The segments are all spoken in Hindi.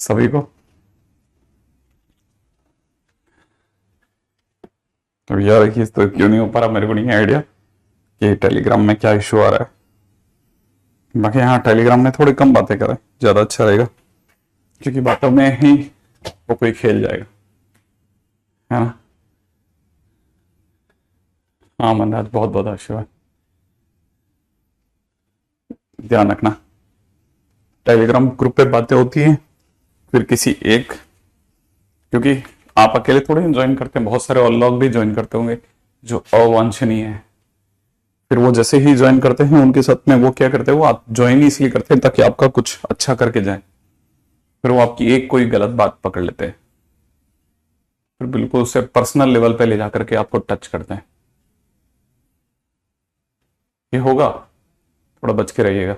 सभी को। तो यार ये तो क्यों नहीं हो पा रहा, मेरे को नहीं है आइडिया कि टेलीग्राम में क्या इशू आ रहा है। बाकी हाँ, टेलीग्राम में थोड़ी कम बातें करें, ज्यादा अच्छा रहेगा, क्योंकि बातों में ही वो कोई खेल जाएगा, है ना। हाँ मनराज, बहुत बहुत आशीर्वाद। ध्यान रखना, टेलीग्राम ग्रुप पे बातें होती हैं, फिर किसी एक, क्योंकि आप अकेले थोड़े ज्वाइन करते हैं, बहुत सारे और लोग भी ज्वाइन करते होंगे जो अवांछनीय है। फिर वो जैसे ही ज्वाइन करते हैं उनके साथ में वो क्या करते हैं, वो आप ज्वाइन ही इसलिए करते हैं ताकि आपका कुछ अच्छा करके जाए, फिर वो आपकी एक कोई गलत बात पकड़ लेते हैं, फिर बिल्कुल उसे पर्सनल लेवल पे ले जाकर के आपको टच करते हैं। ये होगा, थोड़ा बच के रहिएगा।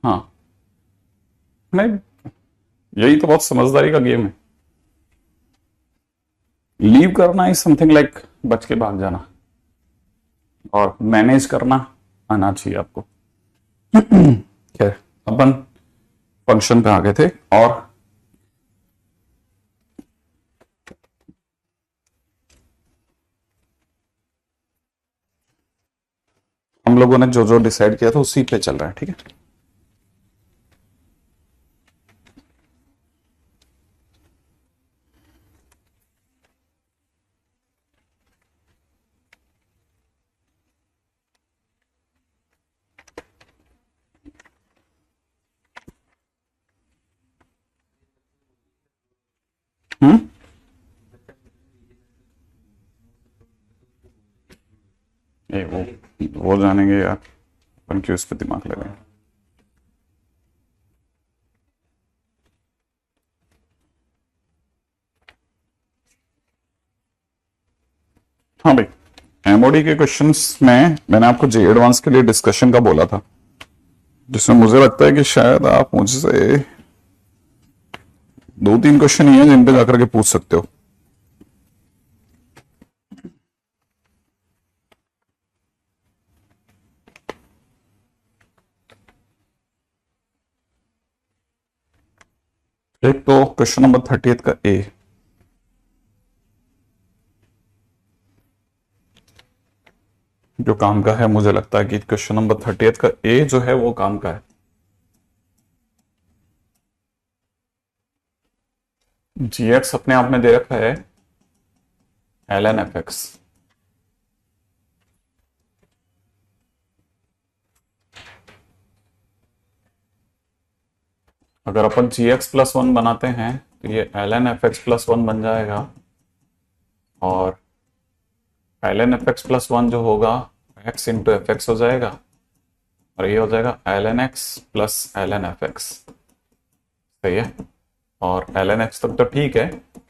हाँ, नहीं, यही तो बहुत समझदारी का गेम है। लीव करना इज समथिंग लाइक बच के भाग जाना, और मैनेज करना आना चाहिए आपको। खैर, अपन फंक्शन पे आ गए थे, और हम लोगों ने जो जो डिसाइड किया था उसी पे चल रहा है, ठीक है। हम्म। ये वो जानेंगे यार, अपन क्यों इस पे दिमाग लगाएं। हाँ भाई, एमओडी के क्वेश्चंस में मैंने आपको जे एडवांस के लिए डिस्कशन का बोला था, जिसमें मुझे लगता है कि शायद आप मुझसे 2-3 क्वेश्चन ही है जिन पे जाकर के पूछ सकते हो। एक तो क्वेश्चन नंबर 30 का ए, जो काम का है, मुझे लगता है कि क्वेश्चन नंबर 30 का ए जो है वो काम का है। जी एक्स अपने आप में दे रखा है एल एन एफ एक्स, अगर अपन जी एक्स प्लस वन बनाते हैं तो ये l n f x plus one बन जाएगा, और l n f x plus one जो होगा एक्स इंटू एफ एक्स हो जाएगा, और ये हो जाएगा l n x plus l n f x. सही है, और एल एन एक्स तक तो ठीक है,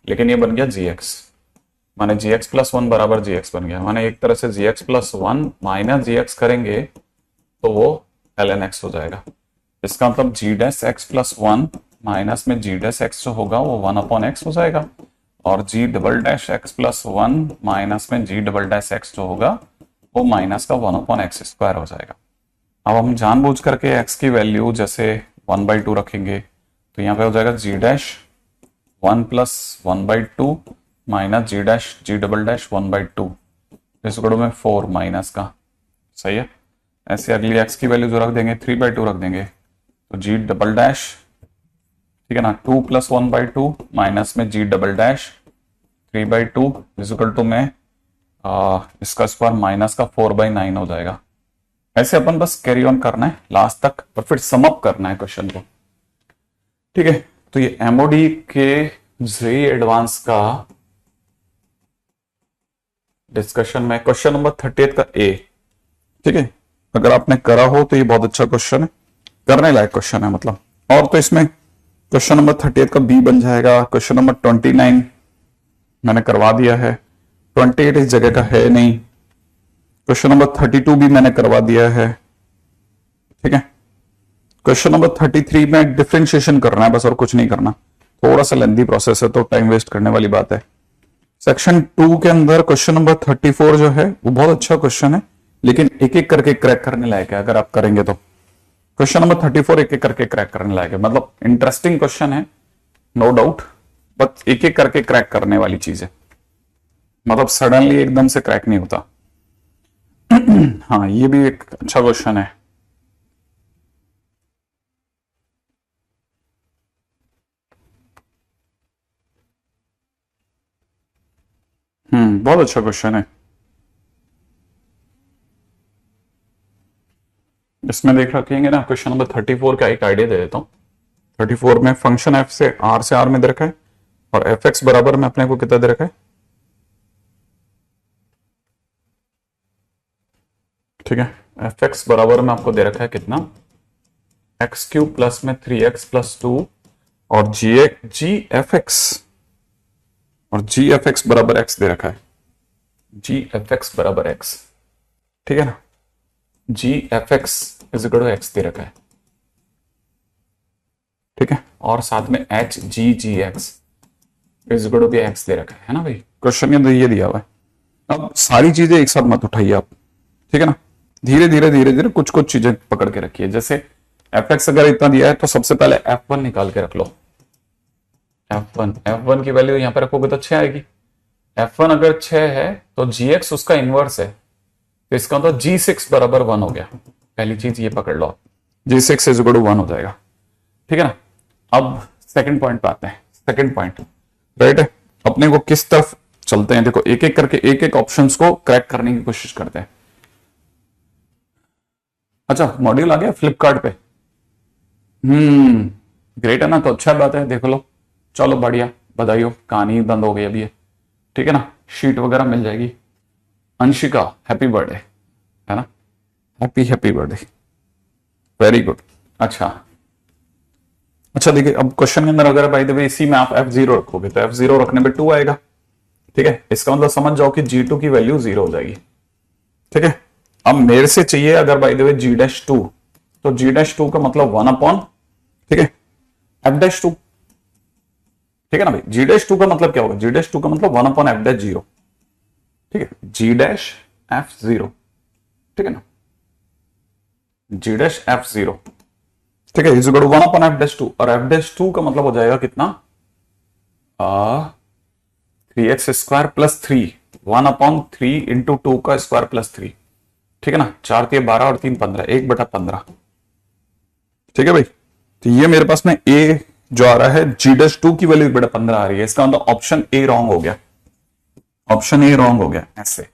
लेकिन ये बन गया जी एक्स, माने जी एक्स प्लस वन बराबर जी एक्स बन गया। माने एक तरह से जी एक्स प्लस वन माइनस जी एक्स करेंगे तो वो एल एन एक्स हो जाएगा। इसका मतलब g dash x plus one minus में जी डैश एक्स जो होगा वो वन अपॉन एक्स हो जाएगा, और g double dash x plus one minus में जी डबल डैश एक्स जो होगा वो माइनस का वन अपॉन एक्स स्क्वायर हो जाएगा। अब हम जानबूझ करके एक्स की वैल्यू जैसे 1/2 रखेंगे, तो यहाँ पे हो जाएगा जी डैश 1 प्लस 1/2 माइनस जी डैश जी डबल डैश 1/2 इस गुण में 4 माइनस का। सही है, ऐसे अगली एक्स की वैल्यू जो रख देंगे 3/2 रख देंगे, तो जी डबल डैश, ठीक है ना, 2 प्लस 1/2 माइनस में g double dash 3/2 equal to में इसका स्क्वायर माइनस का 4/9 हो जाएगा। ऐसे अपन बस कैरी ऑन करना है लास्ट तक, और फिर सम अप करना है क्वेश्चन को, ठीक है। तो ये एमओडी के जे एडवांस का डिस्कशन में क्वेश्चन नंबर 30 का ए, ठीक है। अगर आपने करा हो तो ये बहुत अच्छा क्वेश्चन है, करने लायक क्वेश्चन है मतलब। और तो इसमें क्वेश्चन नंबर 30 का बी बन जाएगा। क्वेश्चन नंबर 29 मैंने करवा दिया है, 28 इस जगह का है नहीं। क्वेश्चन नंबर 32 भी मैंने करवा दिया है, ठीक है। क्वेश्चन नंबर 33 में डिफरेंशिएशन करना है बस, और कुछ नहीं करना, थोड़ा सा लेंथी प्रोसेस है तो टाइम वेस्ट करने वाली बात है। सेक्शन 2 के अंदर क्वेश्चन नंबर 34 जो है वो बहुत अच्छा क्वेश्चन है, लेकिन एक एक करके क्रैक करने लायक है अगर आप करेंगे तो। क्वेश्चन नंबर 34 एक एक करके क्रैक करने लायक है, मतलब इंटरेस्टिंग क्वेश्चन है, नो डाउट, बट एक एक करके क्रैक करने वाली चीज है, मतलब सडनली एकदम से क्रैक नहीं होता। हाँ, ये भी एक अच्छा क्वेश्चन है। बहुत अच्छा क्वेश्चन है। इसमें देख रखेंगे ना, क्वेश्चन नंबर 34 का एक आइडिया दे देता हूं। 34 में फंक्शन एफ से आर में दे रखा है और एफ एक्स बराबर में अपने को कितना दे रखा है, ठीक है। एफ एक्स बराबर में आपको दे रखा है कितना, एक्स क्यूब प्लस में 3x प्लस 2 और जी एफ एक्स, और जी एफ एक्स बराबर एक्स दे रखा है, जी एफ एक्स बराबर एक्स, ठीक है ना। G f x is equal to x दे रखा है, ठीक है, और साथ में h g x is equal to भी एक्स दे रखा है ना भाई। क्वेश्चन के अंदर ये दिया हुआ है। अब सारी चीजें एक साथ मत उठाइए आप, ठीक है ना, धीरे धीरे कुछ कुछ चीजें पकड़ के रखिए। जैसे एफ एक्स अगर इतना दिया है तो सबसे पहले F1 निकाल के रख लो। F1 की वैल्यू यहां पर रखोगे तो 6 आएगी। F1 अगर 6 है तो gx उसका इनवर्स है, तो इसका मतलब g6 बराबर 1 हो गया। पहली चीज ये पकड़ लो, g6 इज इक्वल टू 1 हो जाएगा, ठीक है ना। अब सेकंड पॉइंट पे आते हैं। सेकंड पॉइंट राइट है, अपने को किस तरफ चलते हैं, देखो एक एक करके एक एक ऑप्शंस को क्रैक करने की कोशिश करते हैं। अच्छा, मॉड्यूल आ गया फ्लिपकार्ट पे, ग्रेट है ना, तो अच्छा बात है, देख लो। चलो बढ़िया, बधाई हो, कहानी बंद हो गई अभी ये, ठीक है ना, शीट वगैरह मिल जाएगी। अंशिका हैप्पी बर्थडे, है ना, हैप्पी बर्थडे, वेरी गुड। अच्छा देखिए, अब क्वेश्चन के अंदर अगर भाई द वे इसी में आप F0 रखोगे तो F0 रखने पे 2 आएगा, ठीक है। इसका मतलब समझ जाओ कि G2 की वैल्यू 0 हो जाएगी, ठीक है। अब मेरे से चाहिए अगर बाय द वे G'2, तो G'2 का मतलब 1 अपॉन, ठीक है, F'2, ठीक है ना भाई। G'2 का मतलब क्या होगा, G'2 का मतलब 1 अपॉन F'0, ठीक है, G'(F0), ठीक है ना, G'(F0), ठीक है, is equal to 1 upon F'2, और F'2 का मतलब हो जाएगा कितना, 3x square plus 3, 1 upon 3 into 2 का स्क्वायर प्लस 3, ठीक है ना, 4 3 12 और 3 15, 1/15, ठीक है भाई। तो ये मेरे पास में a जो आ रहा है G'2 की वैल्यू 1/15 आ रही है, इसका मतलब ऑप्शन ए रॉन्ग हो गया, ऑप्शन ए रॉन्ग हो गया। ऐसे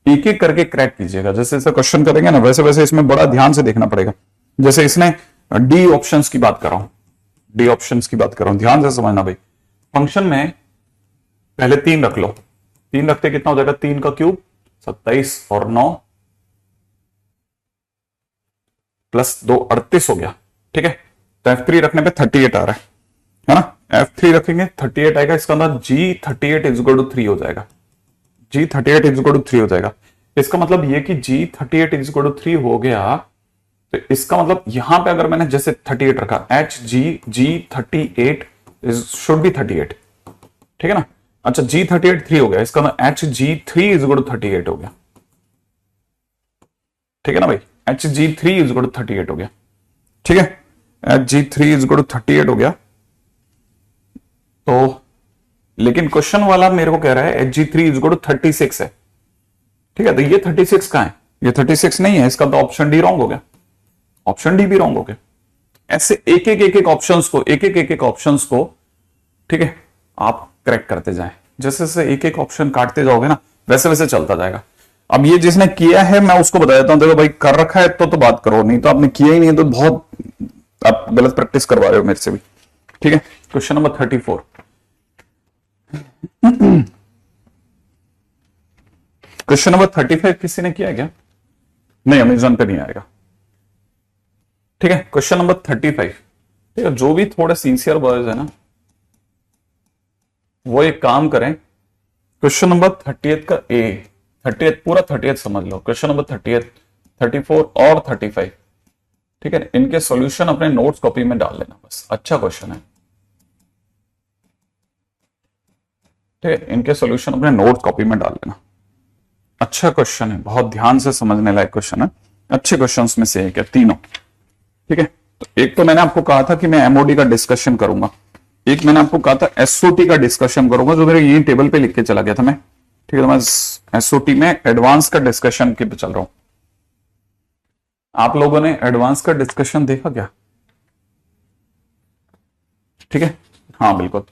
एक एक करके क्रैक कीजिएगा, जैसे जैसे क्वेश्चन करेंगे ना वैसे वैसे इसमें बड़ा ध्यान से देखना पड़ेगा। जैसे इसने डी ऑप्शंस की बात कर रहा हूं, डी ऑप्शंस की बात कर रहा हूं, ध्यान से समझना भाई। फंक्शन में पहले 3 रख लो, 3 रखते कितना हो जाएगा, 3 का क्यूब 27 और 9 प्लस 2 38 हो गया, ठीक है। तो F3 रखने पे 38 आ रहा है ना, F3 रखेंगे 38 आएगा, इसका मतलब G38 इज इक्वल टू 3 हो जाएगा, G38 इज इक्वल टू 3 हो जाएगा। इसका मतलब ये कि G38 इज इक्वल टू 3 हो गया, तो इसका मतलब यहां पे अगर मैंने जैसे 38 रखा, G38 शुड बी 38, ठीक है ना। अच्छा, G38 3 हो गया, इसका मतलब HG3 इज इक्वल टू 38 हो गया, ठीक है ना भाई, HG3 इज इक्वल टू 38 हो गया, ठीक है, HG3 इज इक्वल टू 38 हो गया। तो लेकिन क्वेश्चन वाला मेरे को कह रहा है HG3 इज इक्वल टू 36 है, ठीक है। तो ये 36 कहां है, ये 36 नहीं है, इसका तो ऑप्शन डी रॉन्ग हो गया, ऑप्शन डी भी रॉन्ग हो गया। ऐसे एक एक ऑप्शंस को, एक एक ऑप्शंस को, ठीक है, आप क्रैक करते जाएं। जैसे जैसे एक एक ऑप्शन काटते जाओगे ना वैसे वैसे चलता जाएगा। अब ये जिसने किया है मैं उसको बता देता हूं, देखो भाई कर रखा है तो बात करो, नहीं तो आपने किया ही नहीं है तो बहुत आप गलत प्रैक्टिस करवा रहे हो मेरे से भी, ठीक है। क्वेश्चन नंबर 34, क्वेश्चन नंबर 35 किसी ने किया क्या, नहीं अमेजन पे नहीं आएगा, ठीक है। क्वेश्चन नंबर 35, ठीक है, जो भी थोड़े सिंसियर बॉयज है ना वो एक काम करें, क्वेश्चन नंबर 38 का ए, 38 पूरा 38 समझ लो, क्वेश्चन नंबर 38, 34 और 35, ठीक है, इनके सॉल्यूशन अपने नोट्स कॉपी में डाल लेना बस, अच्छा क्वेश्चन है, ठीक है, इनके सॉल्यूशन अपने नोट्स कॉपी में डाल लेना, अच्छा क्वेश्चन है, बहुत ध्यान से समझने लायक क्वेश्चन है, अच्छे क्वेश्चंस में से एक है तीनों, ठीक है, तो एक तो मैंने आपको कहा था कि मैं एमओडी का डिस्कशन करूंगा, एक मैंने आपको कहा था एसओटी का डिस्कशन करूंगा, जो मेरे ये टेबल पे लिख के चला गया था मैं। ठीक है, तो मैं एसओटी में एडवांस का डिस्कशन के पे चल रहा हूं। आप लोगों ने एडवांस का डिस्कशन देखा क्या? ठीक है, हाँ बिल्कुल।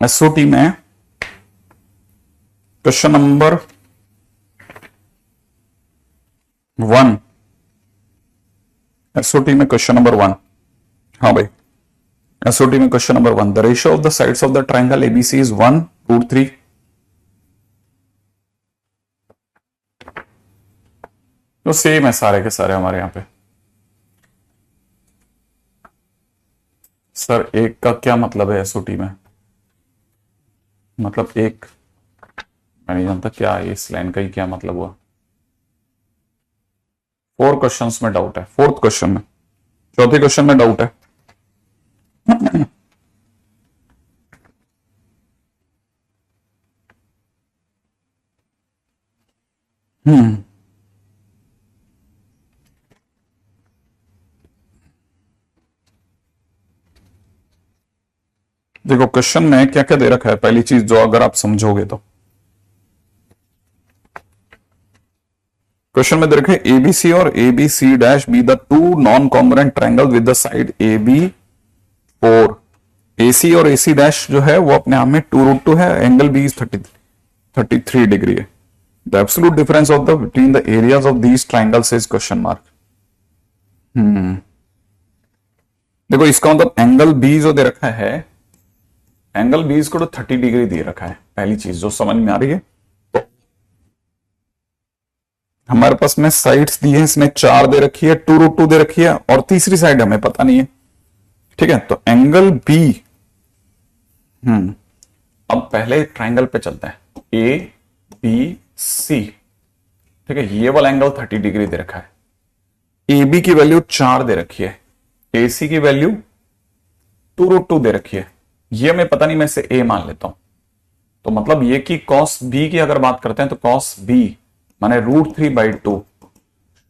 एसओटी में क्वेश्चन नंबर 1, एसओटी में क्वेश्चन नंबर 1, हाँ भाई, एसओटी में question number 1, the ratio of the sides of the triangle ABC is 1/3। तो सेम है सारे के सारे हमारे यहां पे। सर एक का क्या मतलब है एसओटी में? मतलब एक, मैं नहीं जानता क्या है इस लाइन का ही क्या मतलब हुआ। 4 क्वेश्चंस में डाउट है, 4th क्वेश्चन में, 4थे क्वेश्चन में डाउट है। देखो क्वेश्चन में क्या क्या दे रखा है, पहली चीज जो अगर आप समझोगे तो क्वेश्चन में दे रखे एबीसी और ABC dash be the two non congruent triangle with the side A B 4। AC और एसी डैश जो है वो अपने आप में 2√2 है, एंगल बी इज 33 डिग्री है। The absolute difference of the between the areas of these triangles is question mark. देखो इसका मतलब एंगल बी जो दे रखा है, एंगल बी को 30 डिग्री दे रखा है, पहली चीज जो समझ में आ रही है। तो हमारे पास में साइड्स दी है, इसने 4 दे रखी है, 2√2 दे रखी है, और तीसरी साइड हमें पता नहीं है। ठीक है, तो एंगल बी, अब पहले ट्राइंगल पे चलते हैं, ए बी सी। ठीक है, ये वाला एंगल 30 डिग्री दे रखा है, ए बी की वैल्यू 4 दे रखी है, ए सी की वैल्यू 2√2 दे रखी है, ये मैं पता नहीं, मैं इसे ए मान लेता हूं। तो मतलब ये कि cos b की अगर बात करते हैं तो cos b माने √3/2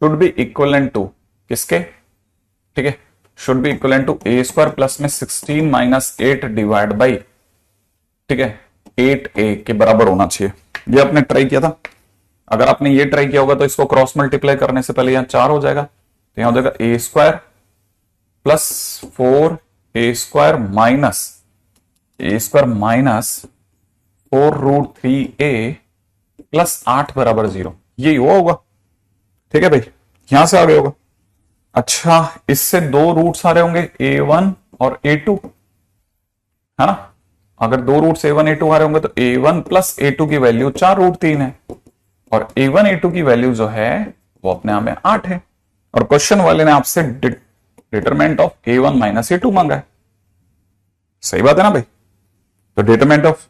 शुड बी इक्वलेंट टू किसके? ठीक है, should be equivalent to a² plus में 16 माइनस 8 डिवाइड बाई, ठीक है, 8a के बराबर होना चाहिए। ये आपने ट्राई किया था, अगर आपने ये ट्राई किया होगा तो इसको क्रॉस मल्टीप्लाई करने से पहले यहां 4 हो जाएगा, तो यहां हो जाएगा a² plus 4a² minus 4√3a plus 8 बराबर 0, ये हुआ होगा। ठीक है भाई, यहां से आगे होगा। अच्छा, इससे 2 रूट्स आ रहे होंगे, a1 और a2, है ना? अगर 2 रूट्स a1 a2 आ रहे होंगे तो a1 प्लस a2 की वैल्यू 4√3 है, और a1 a2 की वैल्यू जो है वो अपने आप में 8 है, और क्वेश्चन वाले ने आपसे determinant of a1 minus a2 मांगा है। सही बात है ना भाई? तो डिटरमिनेंट ऑफ,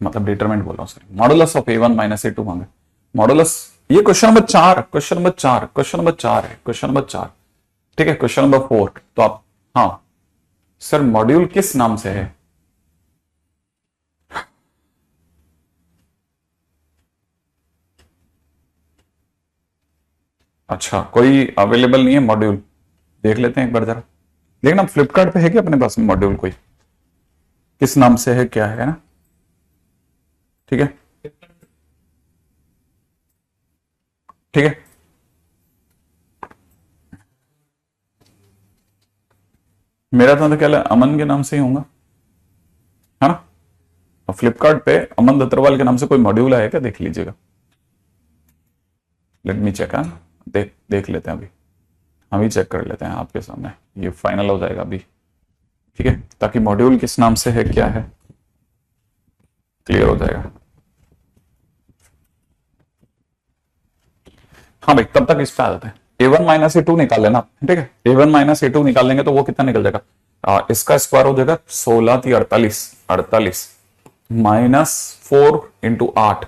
मतलब डिटरमिनेंट बोल रहा हूं, sorry, modulus of a1 minus a2 मांगा। मॉडुलस, ये क्वेश्चन नंबर 4 है, क्वेश्चन नंबर 4। ठीक है, क्वेश्चन नंबर 4। तो आप, हाँ सर, मॉड्यूल किस नाम से है? अच्छा, कोई अवेलेबल नहीं है मॉड्यूल? देख लेते हैं एक बार जरा, देखना फ्लिपकार्ट पे है क्या अपने पास में मॉड्यूल, कोई किस नाम से है, क्या है ना? ठीक है, ठीक है, मेरा तो ख्याल है अमन के नाम से ही होगा, है ना? और फ्लिपकार्ट पे अमन दत्तरवाल के नाम से कोई मॉड्यूल आया क्या, देख लीजिएगा। लेट मी चेक, देख लेते हैं अभी, हम ही चेक कर लेते हैं आपके सामने, ये फाइनल हो जाएगा अभी। ठीक है, ताकि मॉड्यूल किस नाम से है, क्या है, क्लियर हो जाएगा। हाँ भाई, तब तक इस पे आ जाते हैं। a1 माइनस a2 निकाल लेना, ठीक है, a1 माइनस a2 निकाल लेंगे तो वो कितना निकल जाएगा, इसका स्क्वायर हो जाएगा 16×48 माइनस 4 × 8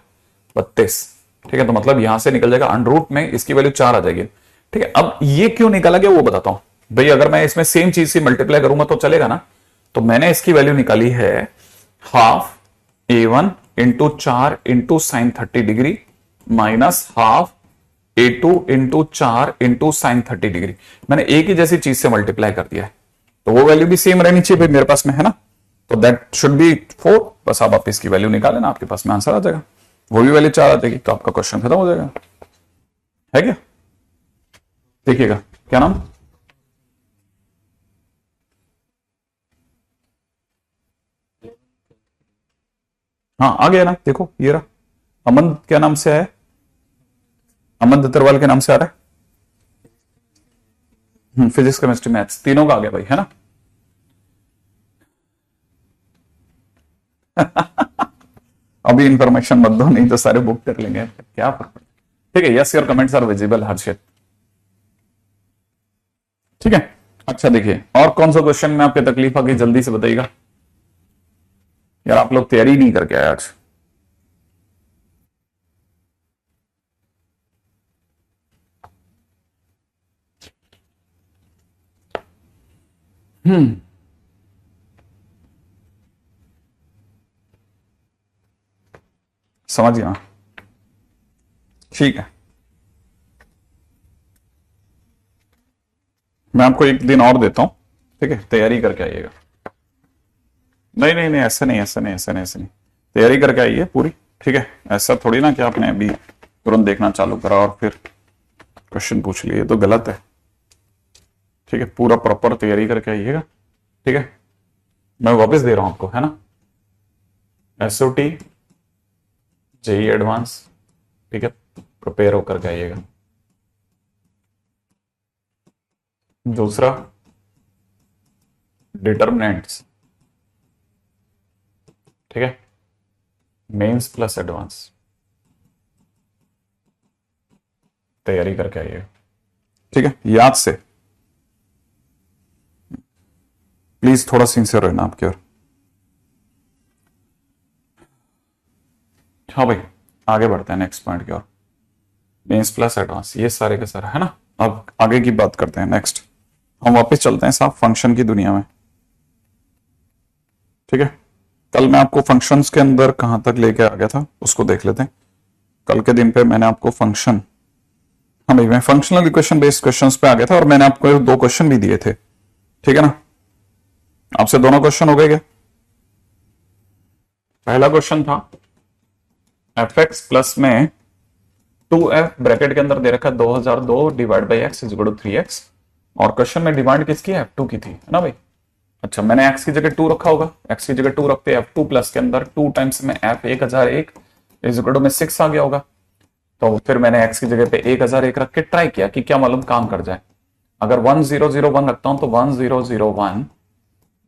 32। ठीक है, तो मतलब यहां से निकल जाएगा √ में इसकी वैल्यू 4 आ जाएगी। ठीक है, अब ये क्यों निकाला गया वो बताता हूं भाई। अगर मैं इसमें सेम चीज से मल्टीप्लाई करूंगा तो चलेगा ना? तो मैंने इसकी वैल्यू निकाली है half a1 × 4 × sin 30 degree minus half a2 into 4 into sin 30 degree, मैंने एक ही जैसी चीज से मल्टीप्लाई कर दिया है, तो वो वैल्यू भी सेम रहनी चाहिए भाई मेरे पास में, है ना। तो दैट शुड बी 4, बस आप इसकी वैल्यू निकाल लेना, आपके पास में आंसर आ जाएगा, वो भी वैल्यू 4 आ जाएगी, तो आपका क्वेश्चन खत्म हो जाएगा, है क्या। देखिएगा क्या नाम, हाँ आ गया ना, देखो ये रहा, अमन क्या नाम से है, अमन दत्तरवाल के नाम से आ रहा है, फिजिक्स केमिस्ट्री मैथ्स तीनों का आ गया भाई, है ना। अभी इंफॉर्मेशन मत दो, नहीं तो सारे बुक कर लेंगे, क्या फर्क पड़ता है। ठीक है, yes your comments are visible Harshit, ठीक है। अच्छा देखिए, और कौन सा क्वेश्चन में आपकी तकलीफ आ गई, जल्दी से बताइएगा यार, आप लोग तैयारी नहीं करके आए आज। समझ गया, ठीक है। मैं आपको एक दिन और देता हूं, ठीक है, तैयारी करके आइएगा। नहीं नहीं नहीं, ऐसा नहीं, ऐसा नहीं, ऐसा नहीं, ऐसा नहीं, तैयारी करके आइए पूरी, ठीक है। ऐसा थोड़ी ना कि आपने अभी तुरंत देखना चालू करा और फिर क्वेश्चन पूछ लिए, तो गलत है, ठीक है। पूरा प्रॉपर तैयारी करके आइएगा, ठीक है। मैं वापस दे रहा हूं आपको, है ना, एसओटी जेई एडवांस, ठीक है, प्रिपेयर होकर के आइएगा। दूसरा डिटर्मिनेंट्स, ठीक है, मेंस प्लस एडवांस, तैयारी करके आइएगा, ठीक है, याद से। प्लीज थोड़ा सिंसियर रहना आपकी ओर। हाँ भाई, आगे बढ़ते हैं नेक्स्ट पॉइंट की ओर, मेंस प्लस एडवांस, ये सारे के सारे, है ना। अब आगे की बात करते हैं, नेक्स्ट हम वापस चलते हैं साहब फंक्शन की दुनिया में, ठीक है। कल मैं आपको फंक्शंस के अंदर कहां तक लेके आ गया था उसको देख लेते हैं। कल के दिन पे मैंने आपको फंक्शन, हाँ भाई, मैं फंक्शनल इक्वेशन बेस्ड क्वेश्चंस पे आ गया था, और मैंने आपको 2 क्वेश्चन भी दिए थे, ठीक है ना। आपसे दोनों क्वेश्चन हो गए क्या। पहला क्वेश्चन था एफ एक्स प्लस में 2f ब्रैकेट के अंदर दे रखा है 2002 divide by x is equal to 3x, और क्वेश्चन में डिमांड किसकी है, f2 की थी, है ना भाई। अच्छा, मैंने x की जगह 2 रखा होगा, x की जगह 2 रखते f2 प्लस के अंदर 2 टाइम्स में f 1001 इज इक्वल टू में 6 आ गया होगा। तो फिर मैंने x की जगह पे 1001 रख के ट्राई किया कि क्या मालूम काम कर जाए। अगर 1001 रखता हूं तो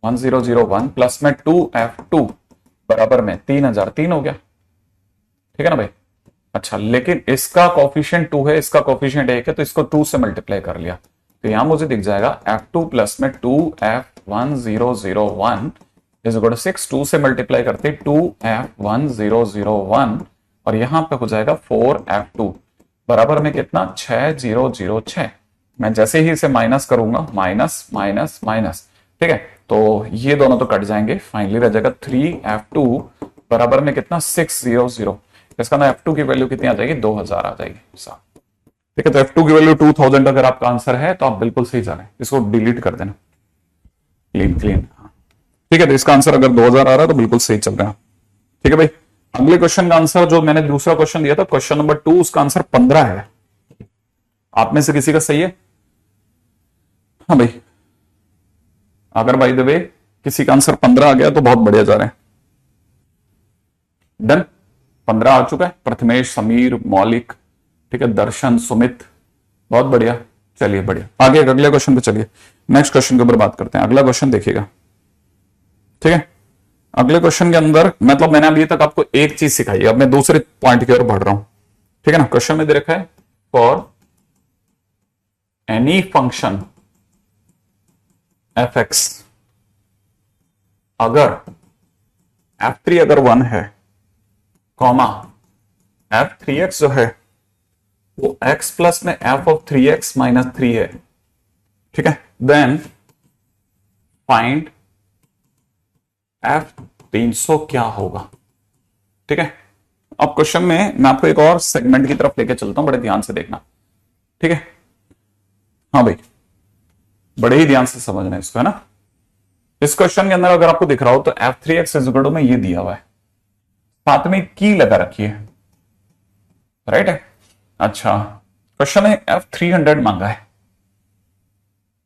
1001 प्लस में 2f2 बराबर में 3003 हो गया, ठीक है ना भाई। अच्छा, लेकिन इसका कोफिशिएंट 2 है, इसका कोफिशिएंट 1 है, तो इसको 2 से मल्टीप्लाई कर लिया, तो यहां मुझे दिख जाएगा f2 प्लस में 2f1001 इज इक्वल टू 6, 2 से मल्टीप्लाई करते 2f1001, और यहां पे हो जाएगा 4f2 बराबर में कितना 6006। मैं जैसे ही इसे माइनस करूंगा, माइनस माइनस माइनस, ठीक है, तो ये दोनों तो कट जाएंगे, फाइनली रह जाएगा 3f2 बराबर में कितना 600। इसका ना f2 की वैल्यू कितनी आ जाएगी, 2000 आ जाएगी साहब, ठीक है। तो f2 की वैल्यू 2000 अगर आपका आंसर है तो आप बिल्कुल सही जा रहे हैं, इसको डिलीट कर देना, क्लीन क्लीन, ठीक है। तो इसका आंसर अगर 2000 आ रहा है तो बिल्कुल सही चल रहा है, ठीक है भाई। अगले क्वेश्चन का आंसर जो मैंने दूसरा क्वेश्चन दिया था, क्वेश्चन नंबर 2, उसका आंसर 15 है। आप में से किसी का सही है, हाँ भाई। अगर बाय द वे किसी का आंसर 15 आ गया तो बहुत बढ़िया जा रहे हैं, डन। 15 आ चुका है, प्रथमेश, समीर, मौलिक, ठीक है, दर्शन, सुमित, बहुत बढ़िया। चलिए बढ़िया, आगे अगले क्वेश्चन पे चलिए, नेक्स्ट क्वेश्चन के ऊपर बात करते हैं। अगला क्वेश्चन देखिएगा, ठीक है। अगले क्वेश्चन के अंदर मतलब मैंने अभी तक आपको एक चीज सिखाई है, अब मैं दूसरे पॉइंट की ओर बढ़ रहा हूं, ठीक है ना। क्वेश्चन में दे रखा है for any function F x, अगर f3 अगर 1 है, कॉमा f3x जो है वो x प्लस में f ऑफ 3x माइनस 3 है, ठीक है, देन फाइंड f300 क्या होगा, ठीक है। अब क्वेश्चन में मैं आपको एक और सेगमेंट की तरफ लेके चलता हूं, बड़े ध्यान से देखना। ठीक है, हाँ भाई, बड़े ही ध्यान से समझना है इसको, है ना। इस क्वेश्चन के अंदर अगर आपको दिख रहा हो तो f3x इज इक्वल टू में ये दिया हुआ है, साथ में की लगा रखी है, राइट है। अच्छा, क्वेश्चन है f300 मांगा है।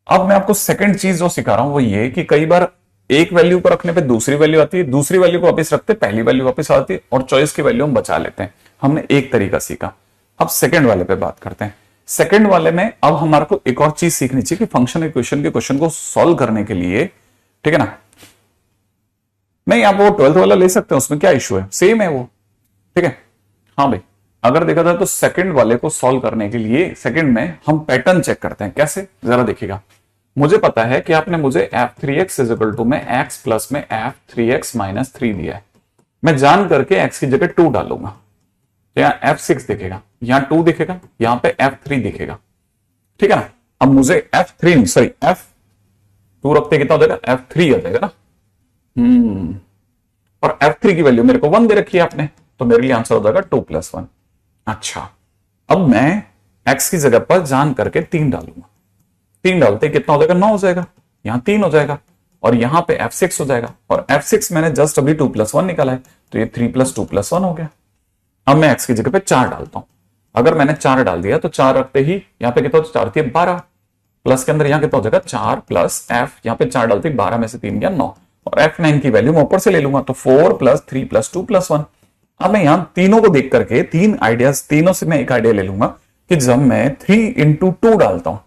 अब मैं आपको सेकंड चीज जो सिखा रहा हूं वो ये कि कई बार एक वैल्यू को रखने पे दूसरी वैल्यू आती है, दूसरी वैल्यू को वापस रखते पहली वैल्यू वापस आती है, और चॉइस की वैल्यू हम बचा लेते हैं। हमने एक तरीका सीखा। अब सेकंड वाले पे बात करते हैं। सेकंड वाले में अब हमारे को एक और चीज सीखनी चाहिए कि फंक्शन इक्वेशन के क्वेश्चन को सॉल्व करने के लिए, ठीक है ना, नहीं आप वो 12th वाला ले सकते हैं, उसमें क्या इश्यू है, सेम है वो, ठीक है। हाँ भाई, अगर देखा जाए तो सेकंड वाले को सॉल्व करने के लिए सेकंड में हम पैटर्न चेक करते हैं। कैसे, जरा देखिएगा। मुझे पता है कि आपने मुझे f3x इज इक्वल टू में x प्लस में f3x माइनस 3 दिया है। मैं जान करके x की जगह 2 डालूंगा, यहाँ f6 दिखेगा, यहाँ 2 दिखेगा, यहाँ पे f3 दिखेगा, ठीक है ना। अब मुझे f3 नहीं, सॉरी f2 रखते कितना हो जाएगा, f3 आ जाएगा ना। और f3 की वैल्यू मेरे को 1 दे रखी है आपने, तो मेरे लिए आंसर हो जाएगा 2 + 1। अच्छा, अब मैं x की जगह पर जान करके 3 डालूंगा, 3 डालते कितना हो जाएगा, 9 हो जाएगा, यहां 3 हो जाएगा, और यहां पे f6 हो जाएगा, और f6 मैंने जस्ट अभी 2 + 1 निकाला है, तो ये 3 + 2 + 1 हो गया। अब मैं x की जगह पे 4 डालता हूं। अगर मैंने 4 डाल दिया तो 4 रखते ही यहां पे कितना, 4 थी 12, प्लस के अंदर यहां कितना हो जाएगा 4 प्लस f, यहां पे 4 डालते 12 में से 3 गया 9, और f9 की वैल्यू मैं ऊपर से ले लूंगा, तो 4 + 3 + 2 + 1। अब मैं यहां तीनों को देख करके तीन आइडियाज, तीनों से मैं एक आइडिया ले लूंगा कि जब मैं 3 × 2 डालता हूं,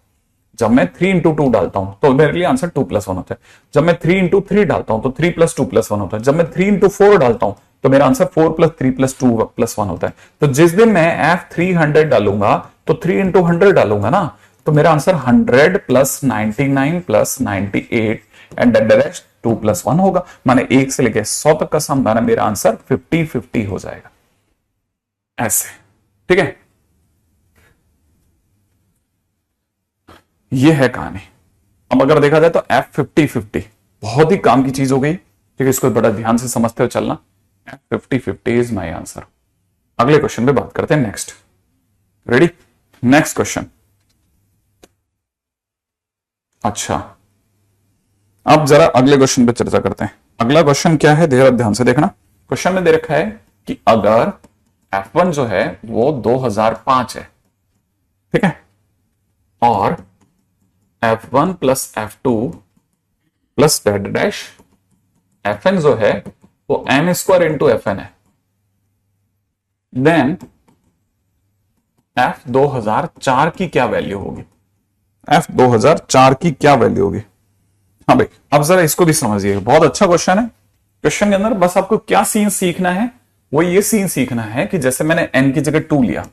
जब मैं 3 × 2 डालता हूं तो मेरे लिए आंसर 2 + 1 होता है। जब मैं 3 × 3 डालता हूं तो 3 + 2 + 1 होता है। जब मैं 3 × 4 डालता हूं तो मेरा आंसर 4 + 3 + 2 + 1 होता है। तो जिस दिन मैं f300 डालूंगा तो 3 × 100 डालूंगा ना, तो मेरा आंसर 100 + 99 + 98 एंड द रेस्ट 2 + 1 होगा। माने 1 से लेकर 100 तक का सम, माने मेरा आंसर 50-50 हो जाएगा, ऐसे, ठीक है। ये है कहानी। अब अगर देखा जाए तो f50-50 बहुत ही काम की चीज हो गई, ठीक है, इसको बड़ा ध्यान से समझते हुए चलना। f50-50 is my answer. अगले क्वेश्चन पे बात करते हैं, नेक्स्ट, रेडी, नेक्स्ट क्वेश्चन। अच्छा, अब जरा अगले क्वेश्चन पे चर्चा करते हैं। अगला क्वेश्चन क्या है, ध्यान से देखना। क्वेश्चन में दे रखा है कि अगर f1 जो है वो 2005 है, ठीक है, और f1 + f2 + डैश fn जो है वो n² × fn है, देन f 2004 की क्या वैल्यू होगी, f 2004 की क्या वैल्यू होगी। हाँ भाई, अब जरा इसको भी समझिए, बहुत अच्छा क्वेश्चन है। क्वेश्चन के अंदर बस आपको क्या सीन सीखना है, वो ये सीन सीखना है कि जैसे मैंने n की जगह 2 लिया,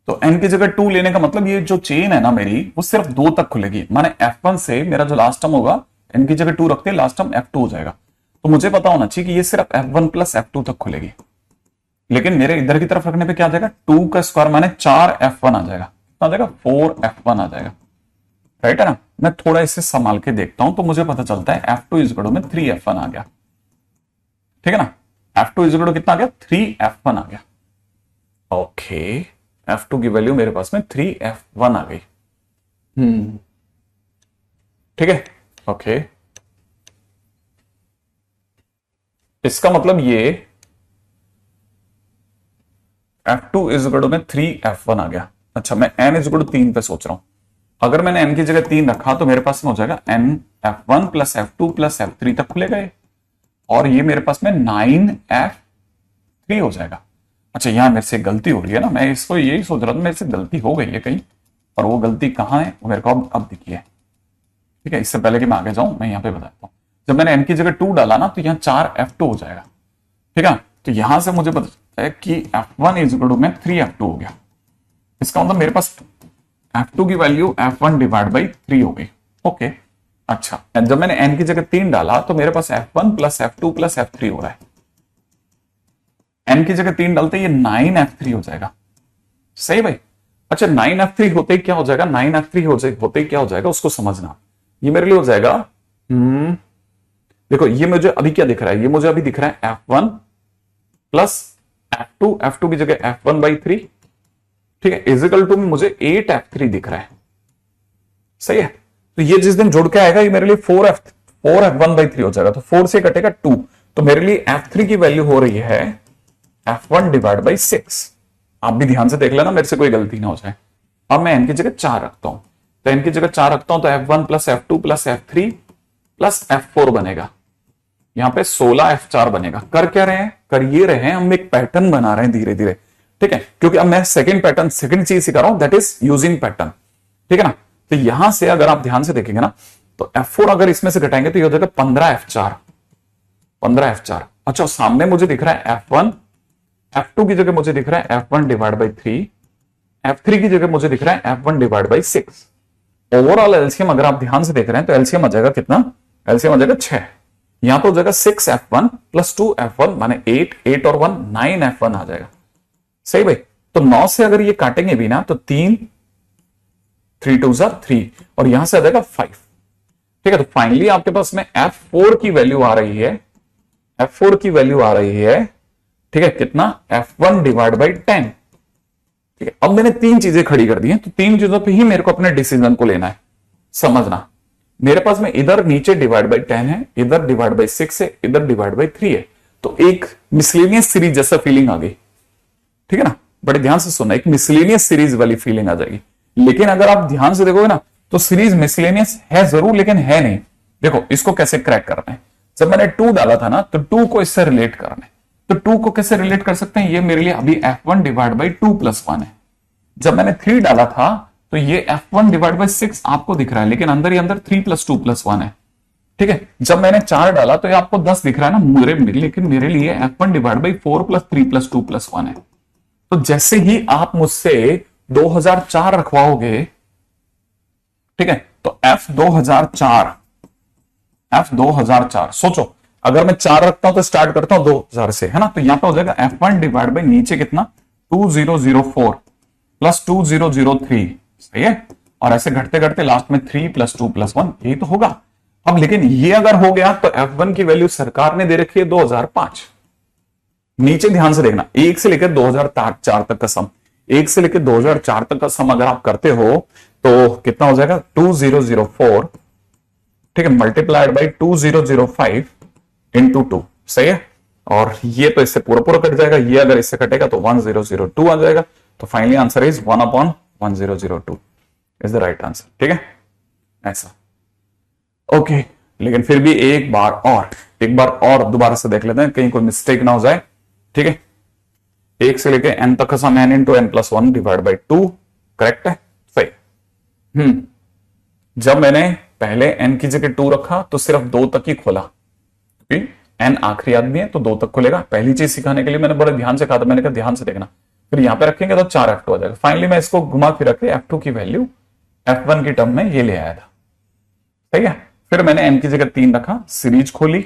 तो n की जगह 2 लेने का मतलब ये जो चेन है ना मेरी, वो सिर्फ 2 तक खुलेगी। माने f1 से मेरा जो लास्ट टर्म होगा, n की जगह 2 रखते हैं, लास्ट टर्म f2 हो जाएगा। तो मुझे पता होना चाहिए कि ये सिर्फ f1 + f2 तक खुलेगी, लेकिन मेरे इधर की तरफ रखने पे क्या आ जाएगा, 2 का स्क्वायर माने 4f1 आ जाएगा, कितना आ जाएगा, 4f1 आ जाएगा, राइट है ना। मैं थोड़ा इसे संभाल के देखता हूं तो मुझे पता चलता है f2 इज इक्वल टू में 3f1 आ गया, ठीक है ना। f2 इज इक्वल टू कितना आ गया, 3f1 आ गया। ओके, f2 की वैल्यू मेरे पास में 3f1 आ गई, ठीक है, ओके। इसका मतलब ये f2 इज इक्वल टू में 3f1 आ गया। अच्छा, मैं n इज इक्वल टू 3 पे सोच रहा हूं। अगर मैंने n की जगह 3 रखा तो मेरे पास में हो जाएगा n f1 + f2 + f3 तक खुलेगा ये, और ये मेरे पास में 9f3 हो जाएगा। अच्छा, यहां मेरे से गलती हो रही है ना, मैं इसको यही सोच रहा था मेरे से गलती हो गई है कहीं, और वो गलती कहां है वो मेरे को अब दिखी है, ठीक है। इससे पहले कि मैं आगे जाऊं मैं यहां पे बताता हूं। जब मैंने n की जगह 2 डाला ना तो यहां 4f2 हो जाएगा, ठीक है। तो यहां से मुझे पता चलता है कि f1 इज इक्वल टू में 3f2 हो गया। इसका मतलब मेरे पास f2 की वैल्यू f1 / 3 हो गई, ओके। अच्छा, जब मैंने n की जगह 3 डाला तो मेरे पास f1 + f2 + f3 हो रहा है। n की जगह 3 डालते ये 9f3 हो जाएगा, सही भाई। अच्छा, 9f3 होते क्या हो जाएगा, 9f3 होते क्या हो जाएगा उसको समझना। ये मेरे लिए हो जाएगा, देखो ये मुझे अभी क्या दिख रहा है, ये मुझे अभी दिख रहा है f1 + f2 की जगह f1/3 ठीक है, इजिकल टू में मुझे 8f3 दिख रहा है, सही है। तो ये जिस दिन जुड़ के आएगा ये मेरे लिए 4f1/3 हो जाएगा, तो 4 से कटेगा 2, तो मेरे लिए f3 की वैल्यू हो रही है f1/6। आप भी ध्यान से देख लेना, मेरे से कोई गलती ना हो जाए। अब मैं n की जगह 4 रखता हूं, तो n की जगह 4 रखता हूं तो f1 plus f2 plus f3 plus f4 बनेगा, यहां पे 16f4 बनेगा। कर क्या रहे हैं, कर ये रहे हैं, हम एक पैटर्न बना रहे हैं धीरे धीरे, ठीक है, क्योंकि अब मैं सेकंड चीज सिखा रहा हूं, दैट इज यूजिंग पैटर्न, ठीक है ना। तो यहां से अगर आप ध्यान से देखेंगे ना, तो f4 अगर इसमें से घटाएंगे तो ये हो जाएगा 15f4। अच्छा, सामने मुझे दिख रहा है f1, f2 की जगह मुझे दिख रहा है f1/3, f3 की जगह मुझे दिख रहा है f1/6। ओवरऑल एलसीएम अगर आप ध्यान से देख रहे हैं तो एलसीएम आ जाएगा कितना, एलसीएम आ जाएगा 6। यहां तो हो जाएगा 6f1 प्लस 2f1 माने 8 और 1 9f1 आ जाएगा, सही भाई। तो 9 से अगर ये काटेंगे भी ना तो 3 2 3 और यहां से आ जाएगा 5, ठीक है। तो फाइनली आपके पास में f4 की वैल्यू आ रही है, f4 की वैल्यू आ रही है, ठीक है, कितना, f1/10, ठीक है। अब मैंने 3 चीजें खड़ी कर दी हैं, तो 3 चीजों पे ही मेरे को अपने डिसीजन को लेना है, समझना। मेरे पास में इधर नीचे /10 है, इधर /6 है, इधर /3 है, तो एक मिसलेनियस सीरीज जैसा फीलिंग आ गई, ठीक है ना। बड़े ध्यान से सुनना, एक मिसलेनियस सीरीज वाली फीलिंग आ जाएगी। लेकिन अगर आप ध्यान से देखोगे ना तो सीरीज मिसलेनियस है जरूर, लेकिन है नहीं। देखो इसको कैसे क्रैक करना है, जब मैंने 2 डाला था ना तो 2 को इससे रिलेट करना है, तो 2 को कैसे रिलेट कर सकते हैं, ये मेरे लिए अभी f1/2 + 1 है। जब मैंने 3 डाला था तो ये f1/6 आपको दिख रहा है, लेकिन अंदर ही अंदर 3 + 2 + 1 है, ठीक है। जब मैंने 4 डाला तो ये आपको 10 दिख रहा है ना, लेकिन मेरे लिए f1/4 + 3 + 2 + 1 है। तो जैसे ही आप मुझसे 2004 रखवाओगे, ठीक है, तो f2004 सोचो, अगर मैं 4 रखता हूं तो स्टार्ट करता हूं 2000 से, है ना। तो यहां पे हो जाएगा f1/ नीचे कितना 2004 + 2003, सही है। और ऐसे घटते घटते लास्ट में 3 + 2 + 1, यही तो होगा। अब लेकिन ये अगर हो गया तो f1 की वैल्यू सरकार ने दे रखी है 2005। नीचे ध्यान से देखना, 1 से लेकर 2004 तक का सम, 1 से लेकर 2004 तक का सम अगर आप करते हो तो कितना हो जाएगा 2004, ठीक है, मल्टीप्लाइड बाई 2005 × 2, सही है। और ये तो इससे पूरा पूरा कट जाएगा, ये अगर इससे कटेगा तो 1002 आ जाएगा। तो finally answer is 1/1002 is the right answer, ठीक है, ऐसा। ओके, लेकिन फिर भी एक बार और दोबारा से देख लेते हैं, कहीं कोई मिस्टेक ना हो जाए, ठीक है। 1 से लेके n तक का सम n × n + 1 / 2, करेक्ट है, सही। जब मैंने पहले n की जगह 2 रखा तो सिर्फ 2 तक ही खोला, क्योंकि n आखिरी आदमी है तो 2 तक खोलेगा। पहली चीज सिखाने के लिए मैंने बड़े ध्यान से कहा था, मैंने कहा ध्यान से देखना, फिर यहां पे रखेंगे तो 4f2 आ जाएगा। फाइनली मैं इसको घुमा फिरा के f2 की वैल्यू f1 की टर्म में ये ले आया था, सही है। फिर मैंने n की जगह 3 रखा, सीरीज खोली,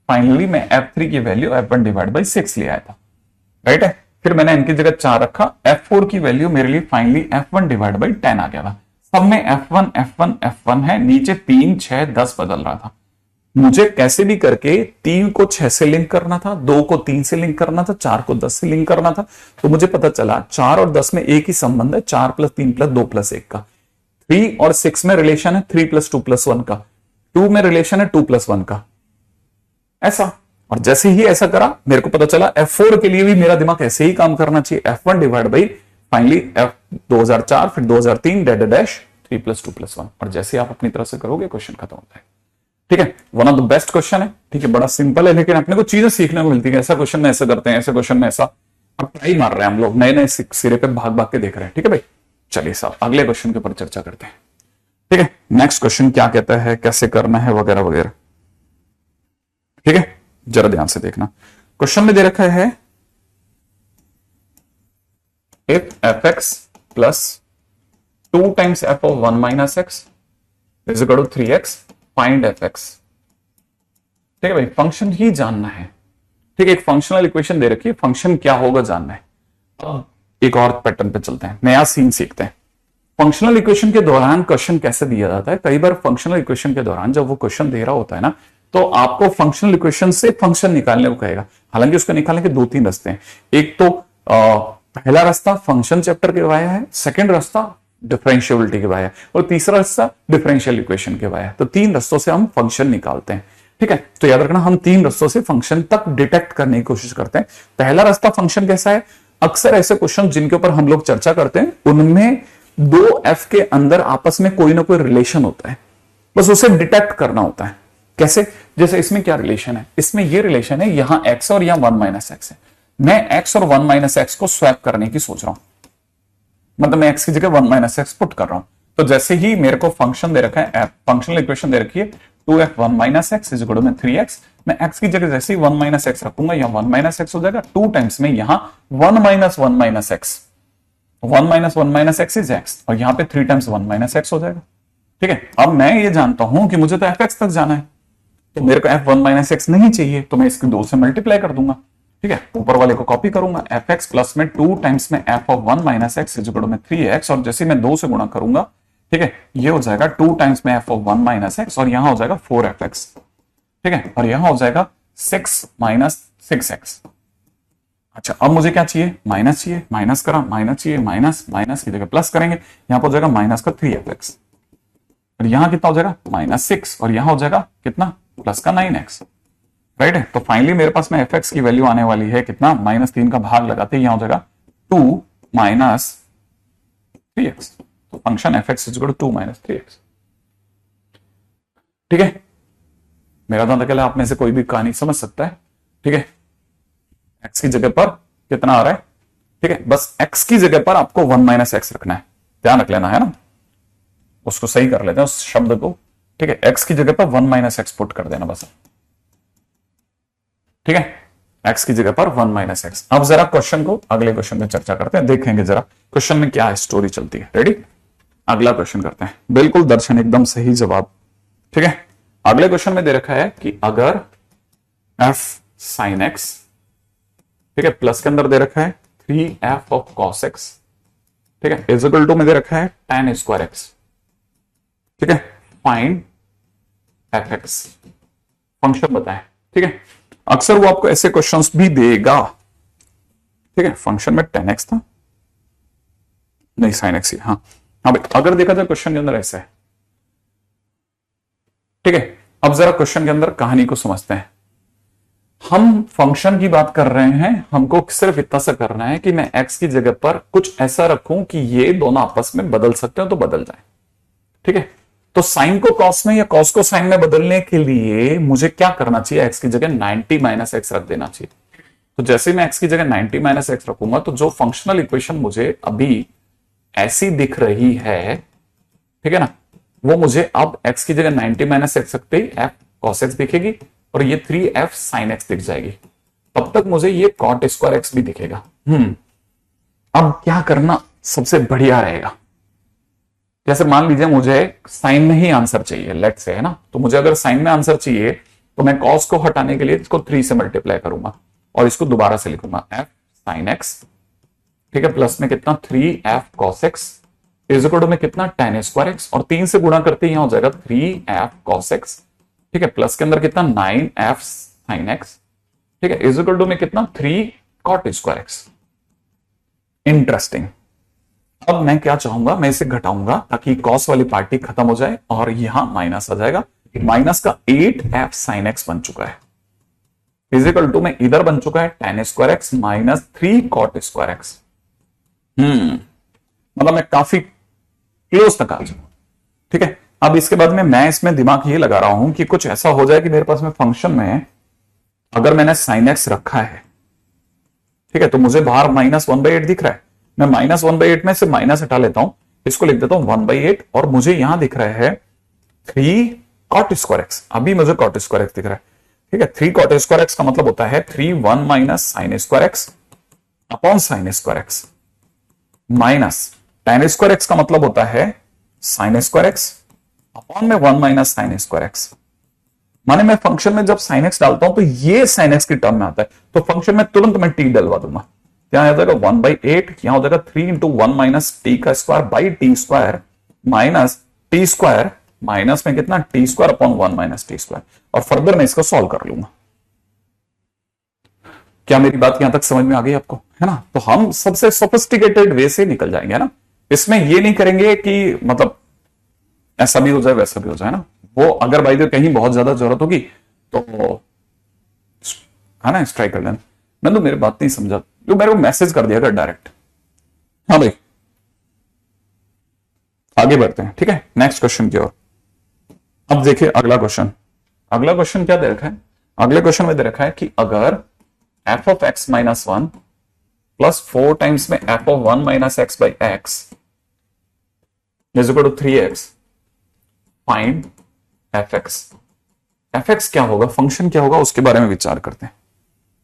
फाइनली मैं f3 की वैल्यू f1/6 ले आया था, राइट है। फिर मैंने n की जगह 4 रखा, f4 की वैल्यू मेरे लिए फाइनली f1/10 आ गया था। सब में f1 है, नीचे 3 6 10 बदल रहा था। मुझे कैसे भी करके 3 को 6 से लिंक करना था, 2 को 3 से लिंक करना था, 4 को 10 से लिंक करना था। तो मुझे पता चला 4 और 10 में एक ही संबंध है, 4 + 3 + 2 + 1 का। 3 और 6 में रिलेशन है 3 + 2 + 1 का, 2 में रिलेशन है 2 + 1 का, ऐसा। और जैसे ही ऐसा करा मेरे को पता चला f4 के लिए भी मेरा दिमाग ऐसे ही काम करना चाहिए, f1/ फाइनली 2004 फिर 2003 3 + 2 + 1। और जैसे आप अपनी तरफ से करोगे क्वेश्चन खत्म होता है, ठीक है। One of the best question है, ठीक है, बड़ा सिंपल है, लेकिन अपने को चीजें सीखने को मिलती है। ऐसा क्वेश्चन में ऐसा करते हैं, ऐसे क्वेश्चन में ऐसा, अब ट्राई मार रहे हैं हम लोग, नए नए सिरे पे भाग भाग के देख रहे हैं, ठीक है भाई। चलिए साहब अगले क्वेश्चन के ऊपर चर्चा करते हैं, ठीक है। नेक्स्ट क्वेश्चन क्या कहता है, कैसे करना है, वगैरह वगैरह, ठीक है। जरा ध्यान से देखना, क्वेश्चन में दे रखा है if fx + 2 × f(1 - x) = 3x, find fx, ठीक है भाई। फंक्शन ही जानना है, ठीक है। एक फंक्शनल इक्वेशन दे रखी है, फंक्शन क्या होगा जानना है। अब एक और पैटर्न पे चलते हैं, नया सीन सीखते हैं। फंक्शनल इक्वेशन के दौरान क्वेश्चन कैसे दिया जाता है, कई बार फंक्शनल इक्वेशन के दौरान जब वो क्वेश्चन दे रहा होता है ना, तो आपको फंक्शनल इक्वेशन से फंक्शन निकालने को कहेगा। हालांकि उसको निकालने के 2-3 रास्ते हैं। एक तो पहला रास्ता फंक्शन चैप्टर के वाया है, सेकंड रास्ता डिफरेंशियबिलिटी के वाया है, और तीसरा रास्ता डिफरेंशियल इक्वेशन के वाया है। तो तीन रास्तों से हम फंक्शन निकालते हैं। ठीक है, तो याद रखना हम तीन रास्तों से फंक्शन तक डिटेक्ट करने की कोशिश करते हैं। पहला रास्ता फंक्शन कैसा है, अक्सर ऐसे क्वेश्चन जिनके ऊपर हम लोग चर्चा करते हैं उनमें दो एफ के अंदर आपस में कोई ना कोई रिलेशन होता है, बस उसे डिटेक्ट करना होता है। कैसे, जैसे इसमें क्या रिलेशन है, इसमें ये रिलेशन है, यहां एक्स और यहां 1 माइनस एक्स है। मैं एक्स और 1 माइनस एक्स को स्वैप करने की सोच रहा हूं, मतलब मैं एक्स की जगह 1 माइनस एक्स पुट कर रहा हूं। तो जैसे ही मेरे को फंक्शन दे रखा है, फंक्शनल इक्वेशन दे रखी है 2f 1 minus x is equal to 3x, मैं x की जगह जैसे ही 1 माइनस एक्स रखूंगा यहां 1 माइनस एक्स हो जाएगा, 2 टाइम्स में यहां 1 minus 1 minus x, 1 minus 1 minus x is x, और यहां पे 3 टाइम्स 1 माइनस एक्स हो जाएगा। ठीक है, अब मैं ये जानता हूं कि मुझे तो fx तक जाना है, तो मेरे को f1 माइनस एक्स नहीं चाहिए, तो मैं इसकी 2 से मल्टीप्लाई कर दूंगा। ठीक है, ऊपर वाले को कॉपी करूंगा, fx प्लस में 2 टाइम्स में f of 1 minus x is equal to 3x, और जैसे मैं 2 से गुणा करूंगा, ठीक है, ये हो जाएगा 2 टाइम्स में f ऑफ 1 माइनस एक्स, और यहां हो जाएगा 4fx। ठीक है, और यहां हो जाएगा 6 माइनस 6x। अच्छा, अब मुझे क्या चाहिए, माइनस चाहिए, माइनस करा, माइनस चाहिए, माइनस, माइनस की जगह प्लस करेंगे, यहां पर हो जाएगा माइनस का 3fx, और यहां कितना हो जाएगा माइनस 6, और यहां हो जाएगा कितना, प्लस का 9x। राइट है, तो फाइनली मेरे पास में fx की वैल्यू आने वाली है कितना, -3 का भाग लगाते ही यहां हो जाएगा 2 माइनस 3x। तो function fx is equal to 2 minus 3x। ठीक है, मेरा तो अंदाजा आप में से कोई भी कहानी समझ सकता है। ठीक है, x की जगह पर कितना आ रहा है, ठीक है, बस x की जगह पर आपको 1 माइनस एक्स रखना है, ध्यान रख लेना है ना, उसको सही कर लेते हैं उस शब्द को। ठीक है, x की जगह पर 1 माइनस एक्स पुट कर देना बस। ठीक है, x की जगह पर 1 माइनस एक्स। अब जरा क्वेश्चन को अगले क्वेश्चन में चर्चा करते हैं, देखेंगे जरा क्वेश्चन में क्या स्टोरी चलती है। रेडी, अगला क्वेश्चन करते हैं। बिल्कुल दर्शन, एकदम सही जवाब। ठीक है, अगले क्वेश्चन में दे रखा है कि अगर f sin x, ठीक है, प्लस के अंदर दे रखा है 3f ऑफ cos x, ठीक है, इज इक्वल टू में दे रखा है tan स्क्वायर x। ठीक है, फाइंड fx, फंक्शन बताएं। ठीक है, अक्सर वो आपको ऐसे क्वेश्चंस भी देगा। ठीक है, फंक्शन में tan x था, नहीं sin x ही, हाँ हाँ भाई, अगर देखा जाए क्वेश्चन के अंदर ऐसा है। ठीक है, अब जरा क्वेश्चन के अंदर कहानी को समझते हैं। हम फंक्शन की बात कर रहे हैं, हमको सिर्फ इतना सा करना है कि मैं x की जगह पर कुछ ऐसा रखूं कि ये दोनों आपस में बदल सकते हो तो बदल जाए। ठीक है, तो साइन को कॉस में या कॉस को साइन में बदलने के लिए मुझे क्या करना चाहिए, x की जगह 90 माइनस एक्स रख देना चाहिए। तो जैसे मैं x की जगह 90 माइनस एक्स रखूंगा तो जो फंक्शनल इक्वेशन मुझे अभी ऐसी दिख रही है, ठीक है ना, वो मुझे अब x की जगह 90 माइनस एक्स रखते ही f cos x दिखेगी, और ये 3f sin x दिख जाएगी। तब तक मुझे ये cot स्क्वायर x भी दिखेगा। अब क्या करना सबसे बढ़िया रहेगा, जैसे मान लीजिए मुझे साइन में ही आंसर चाहिए, लेट से, है ना, तो मुझे अगर साइन में आंसर चाहिए तो मैं कॉस को हटाने के लिए इसको 3 से मल्टीप्लाई करूंगा और इसको दोबारा से लिखूंगा f sin x, ठीक है, प्लस में कितना 3f cos x is equal to में कितना tan स्क्वायर x, और 3 से गुणा करते ही यहां हो जाएगा 3f cos x, ठीक है, प्लस के अंदर कितना 9f sin x, ठीक है, इज इक्वल टू में कितना 3 cot स्क्वायर x। इंटरेस्टिंग। अब मैं क्या चाहूंगा, मैं इसे घटाऊंगा ताकि कॉस वाली पार्टी खत्म हो जाए और यहां माइनस आ जाएगा। माइनस का 8f sin x बन चुका है, इजिकल टू में इधर बन चुका है tan square x minus 3 cot square x। मतलब मैं काफी क्लोज तक आ जाऊंगा। ठीक है, अब इसके बाद में मैं इसमें दिमाग ये लगा रहा हूं कि कुछ ऐसा हो जाए कि मेरे पास में फंक्शन में अगर मैंने sin x रखा है, ठीक है, तो मुझे बाहर -1/8 दिख रहा है, मैं -1/8 में से माइनस हटा लेता हूं, इसको लिख देता हूं 1/8, और मुझे यहां दिख रहा है 3 cot स्क्वायर x। अभी मुझे cot स्क्वायर x दिख रहा है। ठीक है, 3 cot स्क्वायर x का मतलब होता है 3 1 minus sin square x upon sin square x, minus tan square x का मतलब होता है sin स्क्वायर x अपॉन में 1 माइनस sin स्क्वायर x। माने मैं फंक्शन में जब sin x डालता हूं तो ये sin x की टर्म में आता है, तो फंक्शन में तुरंत मैं t डलवा दूंगा, यहां आ जाएगा 1/8, यहां हो जाएगा 3 इंटू 1 माइनस टी का square by T square minus T square, minus में कितना T square upon 1 minus T square, और फर्दर मैं इसको सॉल्व कर लूंगा। क्या मेरी बात यहां तक समझ में आ गई आपको, है ना? तो हम सबसे सोफिस्टिकेटेड वे से निकल जाएंगे, है ना? इसमें ये नहीं करेंगे कि मतलब ऐसा भी हो जाए वैसा भी हो जाए ना। वो अगर भाई कहीं बहुत ज्यादा जरूरत होगी तो है ना स्ट्राइक कर लेना। मैं तो मेरी बात नहीं समझा, जो मेरे को मैसेज कर दिया कर डायरेक्ट। हाँ भाई आगे बढ़ते हैं, ठीक है नेक्स्ट क्वेश्चन की ओर। अब देखिए अगला क्वेश्चन। अगला क्वेश्चन क्या दे रखा है? अगले क्वेश्चन में दे रखा है कि अगर f of x minus one plus 4 times में f of 1 minus x by x is equal to 3x, find f x. F x क्या होगा, फंक्शन क्या होगा, उसके बारे में विचार करते हैं।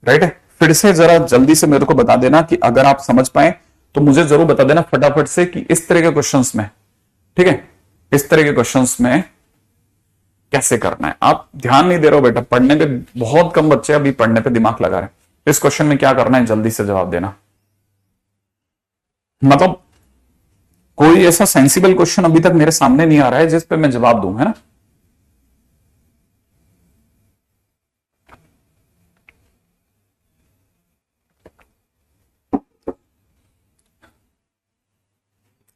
राइट है, फिर से जरा जल्दी से मेरे को बता देना कि अगर आप समझ पाए तो मुझे जरूर बता देना फटाफट से कि इस तरह के क्वेश्चंस में, ठीक है, इस तरह के क्वेश्चंस में कैसे करना है। आप ध्यान नहीं दे रहे हो बेटा, पढ़ने पे बहुत कम बच्चे अभी पढ़ने पे दिमाग लगा रहे हैं। इस क्वेश्चन में क्या करना है, जल्दी से जवाब देना। मतलब कोई ऐसा सेंसिबल क्वेश्चन अभी तक मेरे सामने नहीं आ रहा है जिस पे मैं जवाब दूं, है ना?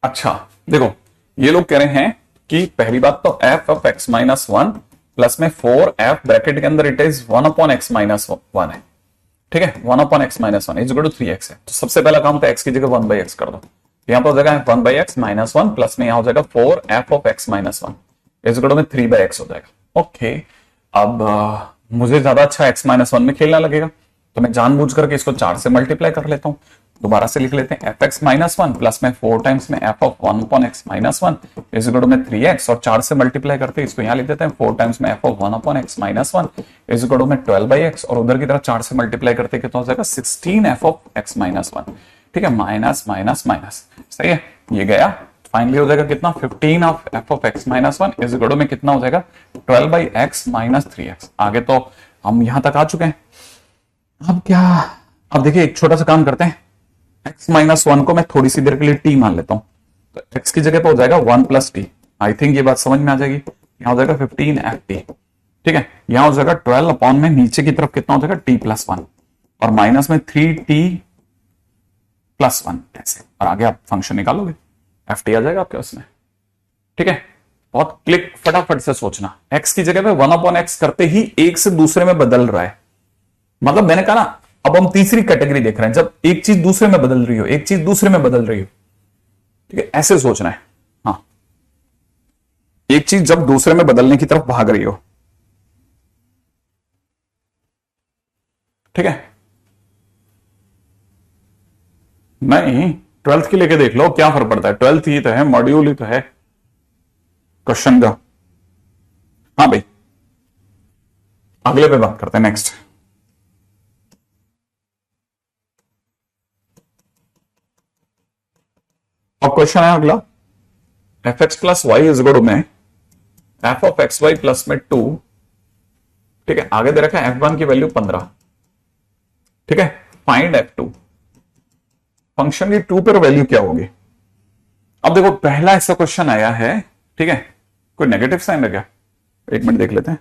अच्छा देखो, ये लोग कह रहे हैं कि पहली बात तो f of x minus one plus में 4f ब्रैकेट के अंदर it is 1 upon x minus one है, ठीक है, 1 upon x minus one is equal to 3x है। तो सबसे पहला काम तो x की जगह 1 बाई एक्स कर दो। यहां पर हो जाएगा 1 by x minus one plus में यहां हो जाएगा 4f of x minus one is equal to में 3 बाई एक्स हो जाएगा। ओके, अब मुझे ज्यादा अच्छा एक्स माइनस वन में खेलना लगेगा तो मैं जानबूझ करके इसको 4 से मल्टीप्लाई कर लेता हूं। दोबारा से लिख लेते हैं f x minus one plus में 4 टाइम्स में f of 1 upon x minus one is equal to में 3x, और 4 से मल्टीप्लाई करते हैं इसको यहां लिख देते हैं 4 टाइम्स में f of 1 upon x minus one is equal to में 12 बाई एक्स, और उधर की तरफ 4 से मल्टीप्लाई करते हैं कितना हो जाएगा 16 F of x minus one, ठीक है, माइनस माइनस माइनस, सही है, ये गया। फाइनली हो जाएगा कितना 15 of f of x minus one is equal to में कितना हो जाएगा 12 बाई एक्स माइनस 3x। आगे तो हम यहां तक आ चुके हैं। अब क्या, अब देखिए एक छोटा सा काम करते हैं, x माइनस वन को मैं थोड़ी सी देर के लिए t मान लेता हूं, तो x की जगह पे हो जाएगा 1 प्लस टी। आई थिंक ये बात समझ में आ जाएगी। यहां हो जाएगा 15ft, ठीक है, यहां हो जाएगा 12 अपॉन में नीचे की तरफ कितना हो जाएगा t प्लस वन, और माइनस में 3t प्लस वन ऐसे, और आगे आप फंक्शन निकालोगे ft आ जाएगा आपके उसमें, ठीक है। बहुत क्लिक फटाफट से सोचना, x की जगह पे 1 अपॉन एक्स करते ही एक से दूसरे में बदल रहा है। मतलब मैंने कहा ना, अब हम तीसरी कैटेगरी देख रहे हैं, जब एक चीज दूसरे में बदल रही हो, एक चीज दूसरे में बदल रही हो, ठीक है, ऐसे सोचना है। हाँ, एक चीज जब दूसरे में बदलने की तरफ भाग रही हो, ठीक है। नहीं, 12th की लेके देख लो, क्या फर्क पड़ता है, 12th ही तो है, मॉड्यूल ही तो है क्वेश्चन का। हाँ भाई, अगले पे बात करते हैं, नेक्स्ट। अब क्वेश्चन है अगला, f x plus y is equal to में f of x y plus में 2, ठीक है, आगे दे रखा है f1 की वैल्यू 15, ठीक है, फाइंड f2। फंक्शन की 2 पर वैल्यू क्या होगी? अब देखो पहला ऐसा क्वेश्चन आया है, ठीक है, कोई नेगेटिव साइन है क्या? एक मिनट देख लेते हैं।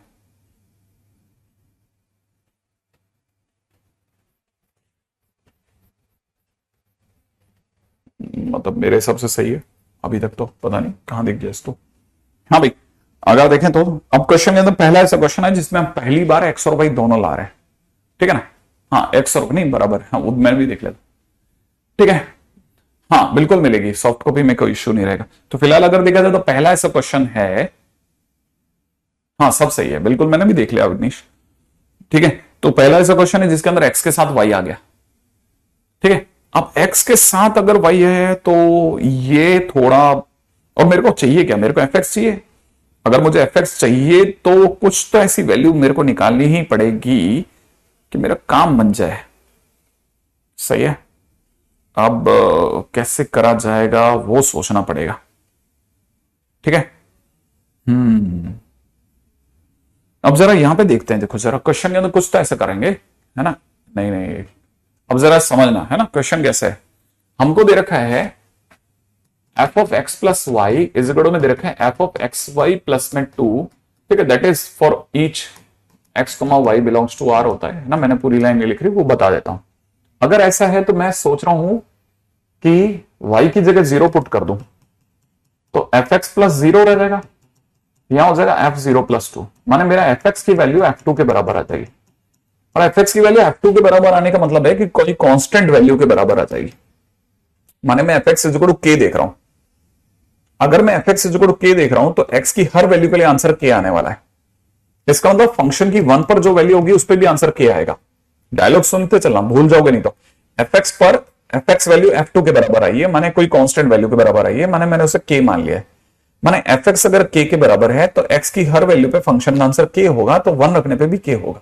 मतलब मेरे हिसाब से सही है अभी तक, तो पता नहीं कहां दिख गया इसको। हाँ भाई, अगर देखें तो अब क्वेश्चन के अंदर पहला ऐसा क्वेश्चन है जिसमें हम पहली बार एक्स और वाई दोनों ला रहे हैं, ठीक है ना। हाँ, एक्स और नहीं बराबर, हाँ वो मैं भी देख लेता, ठीक है। हाँ बिल्कुल मिलेगी, सॉफ्ट कॉपी में कोई इश्यू नहीं रहेगा। तो फिलहाल अगर देखा जाए तो पहला ऐसा क्वेश्चन है, हाँ सब सही है, बिल्कुल मैंने भी देख लिया अवनीश, ठीक है। तो पहला ऐसा क्वेश्चन है जिसके अंदर एक्स के साथ वाई आ गया, ठीक है। अब x के साथ अगर y है तो ये थोड़ा, और मेरे को चाहिए क्या, मेरे को fx चाहिए। अगर मुझे fx चाहिए तो कुछ तो ऐसी वैल्यू मेरे को निकालनी ही पड़ेगी कि मेरा काम बन जाए, सही है। अब कैसे करा जाएगा वो सोचना पड़ेगा, ठीक है। अब जरा यहां पे देखते हैं, देखो जरा क्वेश्चन के अंदर कुछ तो ऐसा करेंगे, है ना। नहीं नहीं, अब जरा समझना, है ना, क्वेश्चन कैसे है। हमको दे रखा है f of x plus y is equal to में दे रखा है f of x y plus में 2, ठीक है, that is for each x comma y belongs to R होता है ना, मैंने पूरी लाइन नहीं लिख रही, वो बता देता हूं। अगर ऐसा है तो मैं सोच रहा हूं कि y की जगह 0 पुट कर दूं तो एफ एक्स प्लस 0 रह जाएगा, यहां हो जाएगा f0 प्लस 2, माने मेरा एफ एक्स की वैल्यू f2 के बराबर आ जाएगी। और एफ एक्स की वैल्यू f2 के बराबर आने का मतलब है कि कोई कांस्टेंट वैल्यू के बराबर आ जाएगी। माने मैं F x equal to k देख रहा हूं, अगर मैं F x equal to k देख रहा हूं तो x की हर वैल्यू के लिए आंसर k आने वाला है। इसका मतलब फंक्शन की 1 पर जो वैल्यू होगी उस पर भी आंसर k आएगा। डायलॉग सुनते चलना, भूल जाओगे नहीं तो। एफ एक्स पर एफ एक्स वैल्यू f2 के बराबर आई है, माने कोई कांस्टेंट वैल्यू के बराबर आई है, माने मैंने उसे k मान लिया है। माने एफ एक्स अगर k के बराबर है तो x की हर वैल्यू पे फंक्शन का आंसर k होगा, तो 1 रखने पे भी k होगा।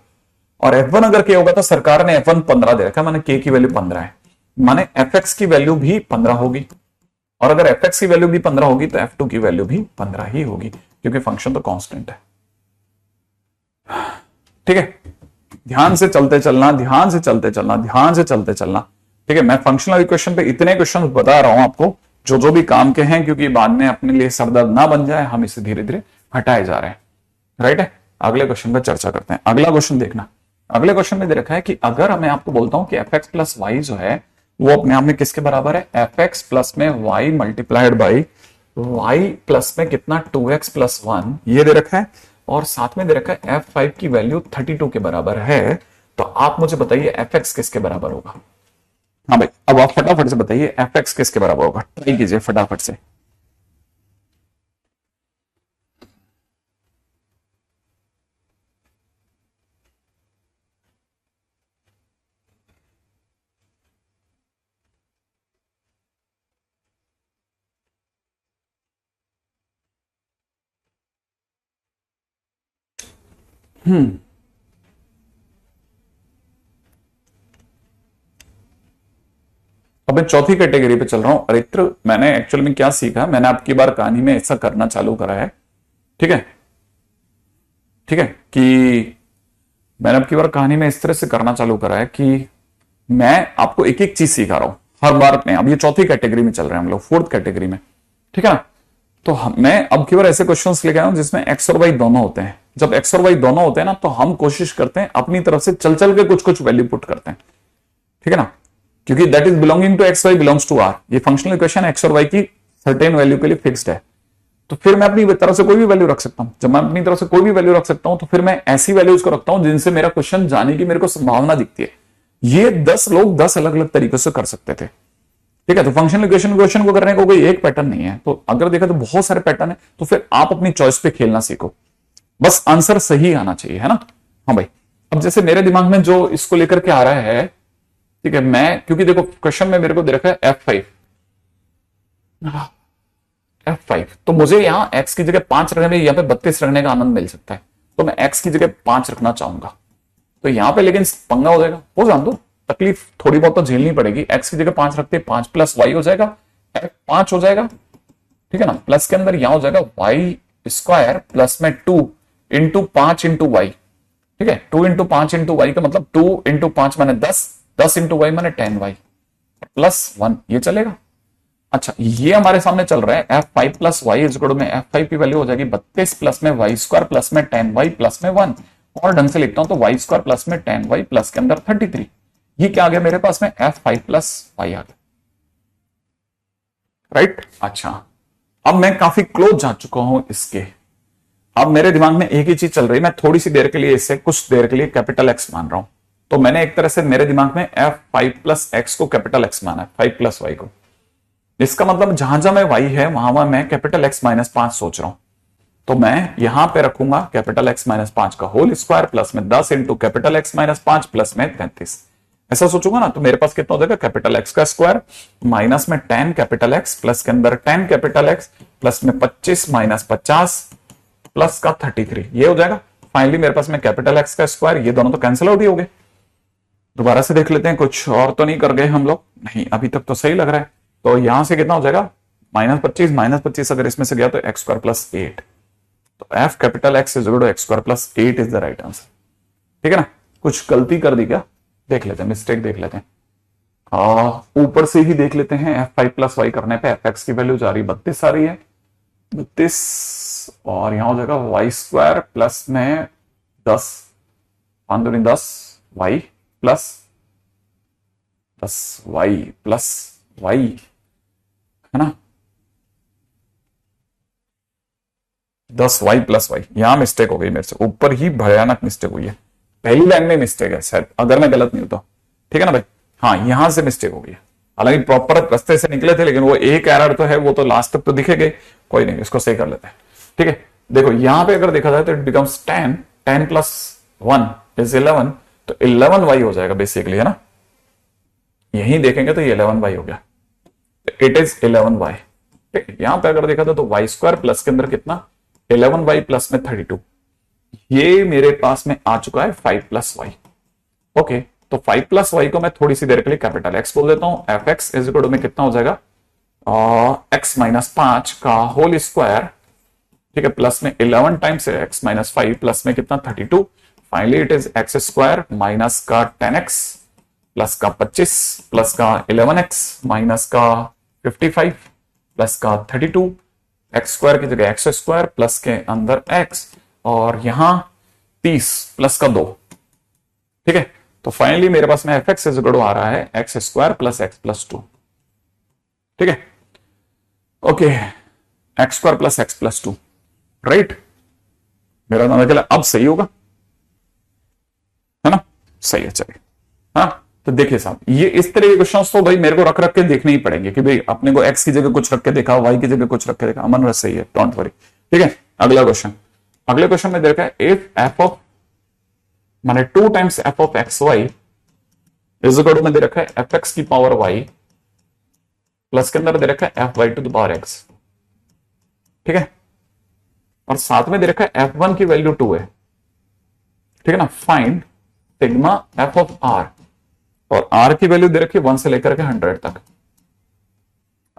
और f1 अगर k होगा तो सरकार ने f1 15 दे रखा है, माने k की वैल्यू 15 है, माने एफ एक्स की वैल्यू भी 15 होगी। और अगर एफ एक्स की वैल्यू भी 15 होगी तो f2 की वैल्यू भी 15 ही होगी, क्योंकि फंक्शन तो कांस्टेंट है। ठीक है, ध्यान से चलते चलना, ध्यान से चलते चलना, ध्यान से चलते चलना। ठीक है, मैं फंक्शनल इक्वेशन पे इतने क्वेश्चन बता रहा हूं आपको जो जो भी काम के हैं, क्योंकि बाद में अपने लिए सरदर्द ना बन जाए, हम इसे धीरे धीरे हटाए जा रहे हैं। राइट है, अगले क्वेश्चन पर चर्चा करते हैं। अगला क्वेश्चन देखना, अगले क्वेश्चन में दे रखा है कि अगर मैं आपको बोलता हूं कि एफ एक्स प्लस वाई जो है वो अपने आप में किसके बराबर है, एफ एक्स प्लस में y multiplied by y plus में कितना 2x प्लस 1 ये दे रखा है, और साथ में दे रखा है f5 की वैल्यू 32 के बराबर है। तो आप मुझे बताइए fx किसके बराबर होगा। हाँ भाई, अब आप फटाफट से बताइए fx किसके बराबर होगा, ट्राई कीजिए फटाफट से। अब मैं चौथी कैटेगरी पे चल रहा हूं। अरित्र, मैंने एक्चुअल में क्या सीखा, मैंने आपकी बार कहानी में ऐसा करना चालू करा है। ठीक है, ठीक है, कि मैंने आपकी बार कहानी में इस तरह से करना चालू करा है कि मैं आपको एक एक चीज सिखा रहा हूं हर बार में। अब ये चौथी कैटेगरी में चल रहे हैं हम लोग, फोर्थ कैटेगरी में। ठीक है ना, तो मैं अब की बार ऐसे क्वेश्चंस लेके आया हूं जिसमें एक्स और वाई दोनों होते हैं। जब एक्स और वाई दोनों होते हैं ना, तो हम कोशिश करते हैं अपनी तरफ से चल चल के कुछ कुछ वैल्यू पुट करते हैं। ठीक है ना, क्योंकि that is belonging to x y belongs to R. ये फंक्शनल इक्वेशन एक्स और वाई की सर्टेन वैल्यू के लिए फिक्स्ड है, तो फिर मैं अपनी तरफ से कोई भी वैल्यू रख सकता हूं। जब मैं अपनी तरफ से कोई भी वैल्यू रख सकता हूं तो फिर मैं ऐसी वैल्यूज को रखता हूं जिनसे मेरा क्वेश्चन जाने की मेरे को संभावना दिखती है। ये 10 लोग 10 अलग अलग तरीकों से कर सकते थे। ठीक है, तो फंक्शनल इक्वेशन को करने को कोई एक पैटर्न नहीं है। तो अगर देखा तो बहुत सारे पैटर्न है, तो फिर आप अपनी चॉइस पे खेलना सीखो, बस आंसर सही आना चाहिए, है ना। हाँ भाई, अब जैसे मेरे दिमाग में जो इसको लेकर के आ रहा है, ठीक है, मैं क्योंकि देखो क्वेश्चन में मेरे को दे रखा है F5, तो मुझे यहां x की जगह 5 रखने में, यहाँ पे 32 रखने का आनंद मिल सकता है, तो मैं x की जगह 5 रखना चाहूंगा। तो यहां पे लेकिन पंगा हो जाएगा, वो जान दो, तकलीफ थोड़ी बहुत तो झेलनी पड़ेगी। x की जगह 5 रखते 5 प्लस वाई हो जाएगा, f5 हो जाएगा। ठीक है ना, प्लस के अंदर यहां हो जाएगा वाई स्क्वायर प्लस में 2 इंटू 5 इंटू वाई। ठीक है, 2 इंटू 5 इंटू वाई का मतलब 2 इंटू 5 माने 10, 10 इंटू वाई माने 10 वाई प्लस 1, ये चलेगा। अच्छा, ये हमारे सामने चल रहा है f5 प्लस वाई इजगुड़ में f5 की वैल्यू हो जाएगी 32 प्लस में वाई स्क्वायर प्लस में 10 वाई प्लस में 1, और ढंग से लिखता हूं तो वाई स्क्वायर प्लस में 10 वाई प्लस के अंदर 33। ये क्या आ गया मेरे पास में, f5 प्लस वाई आ गया। राइट, अच्छा, अब मैं काफी क्लोज जा चुका हूं इसके। अब मेरे दिमाग में एक ही चीज चल रही है, मैं थोड़ी सी देर के लिए इसे कुछ देर के लिए कैपिटल एक्स मान रहा हूं। तो मैंने एक तरह से मेरे दिमाग में f5 प्लस एक्स को कैपिटल एक्स माना है, 5 प्लस वाई को। इसका मतलब जहां जहां में y है वहां वहां मैं कैपिटल x माइनस 5 सोच रहा हूं। तो मैं यहां पे रखूंगा कैपिटल x माइनस 5 का होल स्क्वायर प्लस में 10 into capital x minus 5 plus में 33। ऐसा सोचूंगा ना, तो मेरे पास कितना हो जाएगा, कैपिटल x का स्क्वायर माइनस में 10 कैपिटल x प्लस के अंदर 10 कैपिटल x प्लस में 25 माइनस 50 प्लस का 33, ये हो जाएगा। फाइनली मेरे पास में कैपिटल x का स्क्वायर, ये दोनों तो कैंसिल आउट ही हो गए। दोबारा से देख लेते हैं, कुछ और तो नहीं कर गए हम लोग, नहीं अभी तक तो सही लग रहा है। तो यहां से कितना हो जाएगा, माइनस 25 अगर इसमें से गया तो एक्स स्क्वायर प्लस 8। तो f capital x is equal to x square plus 8 is the right answer. ठीक है ना, कुछ गलती कर दी क्या, देख लेते हैं, मिस्टेक देख लेते हैं। ऊपर से ही देख लेते हैं, f5 प्लस वाई करने पे एफ एक्स की वैल्यू जा रही 32 आ रही है, 32, और यहां हो जाएगा वाई स्क्वायर प्लस में 10 5 दूनी 10 Y plus 10y plus Y, है ना, 10y प्लस वाई। यहां मिस्टेक हो गई मेरे से, ऊपर ही भयानक मिस्टेक हुई है, पहली लाइन में मिस्टेक है शायद, अगर मैं गलत नहीं हूं तो, ठीक है ना भाई। हाँ, यहां से मिस्टेक हो गई है, हालांकि प्रॉपर रास्ते से निकले थे, लेकिन वो एक एरर तो है, वो तो लास्ट तक तो दिखेगा, कोई नहीं, इसको सही कर लेते हैं। ठीक है, देखो यहां पे अगर देखा जाए तो इट बिकम्स 10, 10 प्लस 1 इज 11, तो 11y हो जाएगा बेसिकली, है ना। यहीं देखेंगे तो ये 11y हो गया, इट इज 11y। ठीक है, यहां पे अगर देखा था तो वाई स्क्वायर प्लस के अंदर कितना, 11y प्लस में 32, ये मेरे पास में आ चुका है 5 प्लस वाई। ओके, तो 5 प्लस वाई को मैं थोड़ी सी देर के लिए कैपिटल एक्स बोल देता हूं। F x is equal to में कितना हो जाएगा, एक्स माइनस 5 का होल स्क्वायर, ठीक है, प्लस में 11 टाइम्स एक्स माइनस 5 प्लस में कितना 32, finally it is x square minus का 10x प्लस का 25 प्लस का 11x माइनस का 55 प्लस का 32, एक्स स्क्वायर की जगह एक्स स्क्वायर प्लस के अंदर x, और यहां 30 प्लस का 2। ठीक है, तो फाइनली मेरे पास में f x is equal to आ रहा है x square plus x plus 2। ठीक है, okay, x square plus x plus 2, right. मेरा नाम चला, अब सही होगा, है ना, सही है, चलिए। हाँ, तो देखिए साहब, ये इस तरह के क्वेश्चन तो भाई मेरे को रख रख के देखने ही पड़ेंगे कि भाई अपने को एक्स की जगह कुछ रख के देखा, वाई की जगह कुछ रख के देखा, अमन रस सही है, डोंट वरी। ठीक है, अगला क्वेश्चन, अगले क्वेश्चन में देखा है इफ एफ ऑफ माने 2 times f of x y is equal to में दे रखा है एफ एक्स की पावर वाई प्लस के अंदर दे रखा है f y to the power x. ठीक है, और साथ में दे रखा है f1 की वैल्यू 2 है, ठीक है ना, find sigma f of R, और r की वैल्यू दे रखी है 1 से लेकर के 100 तक,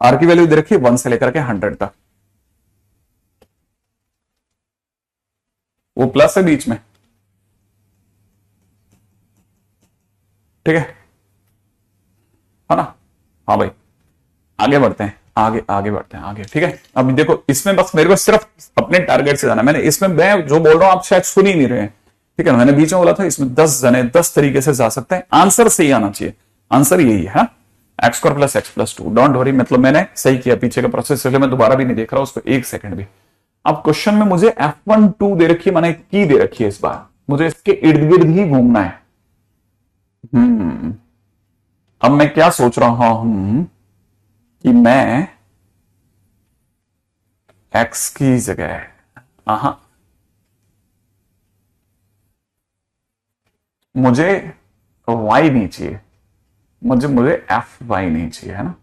r की वैल्यू दे रखी है 1 से लेकर के 100 तक, वो प्लस है बीच में। ठीक है ना, हाँ भाई, आगे बढ़ते हैं, आगे बढ़ते हैं आगे। ठीक है, अब देखो इसमें बस मेरे को सिर्फ अपने टारगेट से जाना, मैंने इसमें मैं जो बोल रहा हूं आप शायद सुन ही नहीं रहे हैं। ठीक है ना, मैंने बीच में बोला था इसमें 10 जने 10 तरीके से जा सकते हैं, आंसर सही आना चाहिए, आंसर यही है, x square plus x plus 2, don't worry, मतलब मैंने सही किया, पीछे का प्रोसेस इसलिए मैं दोबारा भी नहीं देख रहा उसको एक सेकंड भी। अब क्वेश्चन में मुझे F1 2 दे रखी है, मैंने की दे रखी है, इस बार मुझे इसके इर्द गिर्द ही घूमना है। अब मैं क्या सोच रहा हूं कि मैं x की जगह मुझे y नहीं चाहिए, मुझे fy नहीं चाहिए, है ना।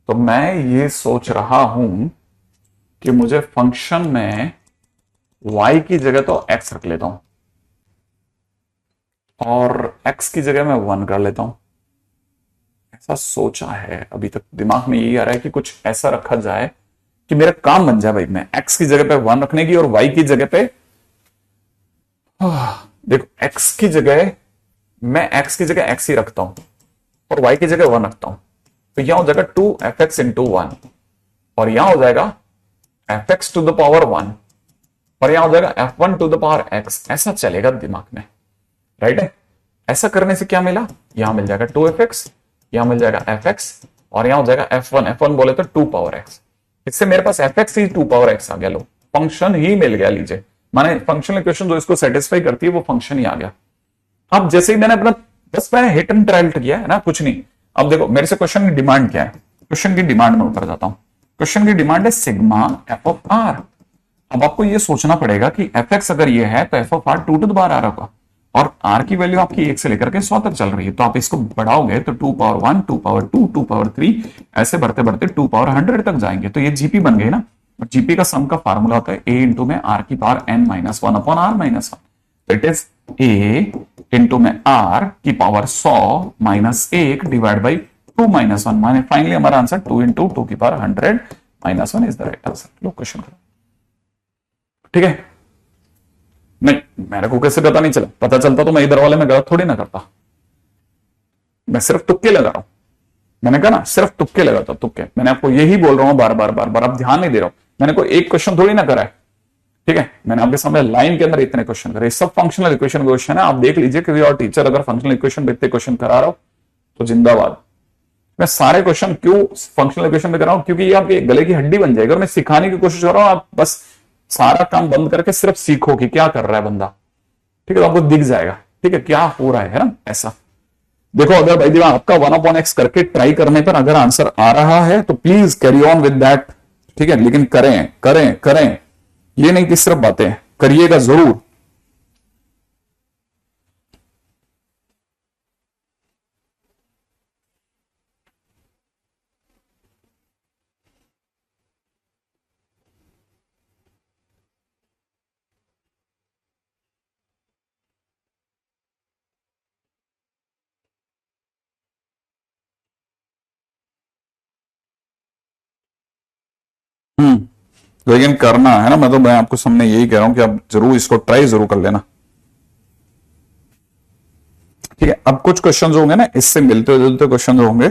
तो मैं ये सोच रहा हूं कि मुझे फंक्शन में y की जगह तो x रख लेता हूं और x की जगह मैं 1 कर लेता हूं। ऐसा सोचा है, अभी तक दिमाग में यही आ रहा है कि कुछ ऐसा रखा जाए कि मेरा काम बन जाए भाई, मैं x की जगह पे 1 रखने की और y की जगह पे देखो x की जगह मैं x की जगह x ही रखता हूं और y की जगह 1 रखता हूं, तो यहां हो जाएगा 2fx इंटू 1 और यहां हो जाएगा fx टू द पावर 1 और यहां हो जाएगा f1 to the power x। ऐसा चलेगा दिमाग में, राइट है। ऐसा करने से क्या मिला, यहां मिल जाएगा 2fx, यहां मिल जाएगा fx और यहां हो जाएगा f1 बोले तो 2 पावर x। इससे मेरे पास fx ही 2 पावर x आ गया, लो फंक्शन ही मिल गया, लीजिए माने फंक्शनल इक्वेशन जो इसको सेटिस्फाई करती है वो फंक्शन ही आ गया। अब जैसे ही मैंने अपना बस मैंने हिट एंड ट्रायल किया है ना, कुछ नहीं। अब देखो मेरे से क्वेश्चन की डिमांड क्या है, क्वेश्चन की डिमांड में ऊपर जाता हूं। क्वेश्चन की डिमांड है सिग्मा एफ ऑफ आर। अब आपको ये सोचना पड़ेगा कि एफ एक्स अगर ये है तो f of r 2 to the power r होगा और आर की वैल्यू आपकी 1 से लेकर के 100 तक चल रही है, तो आप इसको बढ़ाओगे तो 2 पावर 1, 2 पावर 2, 2 पावर 3 ऐसे बढ़ते बढ़ते 2 पावर 100 तक जाएंगे, तो ये जीपी बन गई ना। और जीपी का सम का फार्मूला होता है ए इंटू में आर की power n minus 1 upon r minus 1, it is a into में आर की power 100 minus 1 divide by 2 minus 1, माने फाइनली हमारा आंसर 2 इंटू 2 की power 100 minus 1 is the right answer. लो क्वेश्चन करो, ठीक है। नहीं, मेरे को कैसे पता नहीं चला, पता चलता तो मैं इधर वाले में गलत थोड़ी ना करता, मैं सिर्फ तुक्के लगा रहा हूं। मैंने कहा ना सिर्फ तुक्के लगाता, तुक्के। मैंने आपको यही बोल रहा हूं बार बार बार बार, आप ध्यान नहीं दे रहा हूं। मैंने कोई एक क्वेश्चन थोड़ी ना करा है, ठीक है, मैंने आपके सामने लाइन के अंदर इतने क्वेश्चन करे, सब फंक्शनल इक्वेशन क्वेश्चन है। आप देख लीजिए कि और टीचर अगर फंक्शनल इक्वेशन पे इतने क्वेश्चन करा रहा हो तो जिंदाबाद। मैं सारे क्वेश्चन क्यों फंक्शनल इक्वेशन में कर रहा हूं, क्योंकि ये आपके गले की हड्डी बन जाएगी और मैं सिखाने की कोशिश कर रहा हूं। आप बस सारा काम बंद करके सिर्फ सीखो कि क्या कर रहा है बंदा, ठीक है, तो आपको दिख जाएगा, ठीक है, क्या हो रहा है ना ऐसा। देखो अगर भाई दिमाग आपका 1/x करके ट्राई करने पर अगर आंसर आ रहा है तो please carry on with that, ठीक है, लेकिन करें करें करें, ये नहीं कि सिर्फ बातें, करिएगा जरूर। लेकिन करना है ना, मैं आपको सामने यही कह रहा हूं कि आप जरूर इसको ट्राई जरूर कर लेना, ठीक है। अब कुछ क्वेश्चन होंगे ना इससे मिलते जुलते क्वेश्चन होंगे,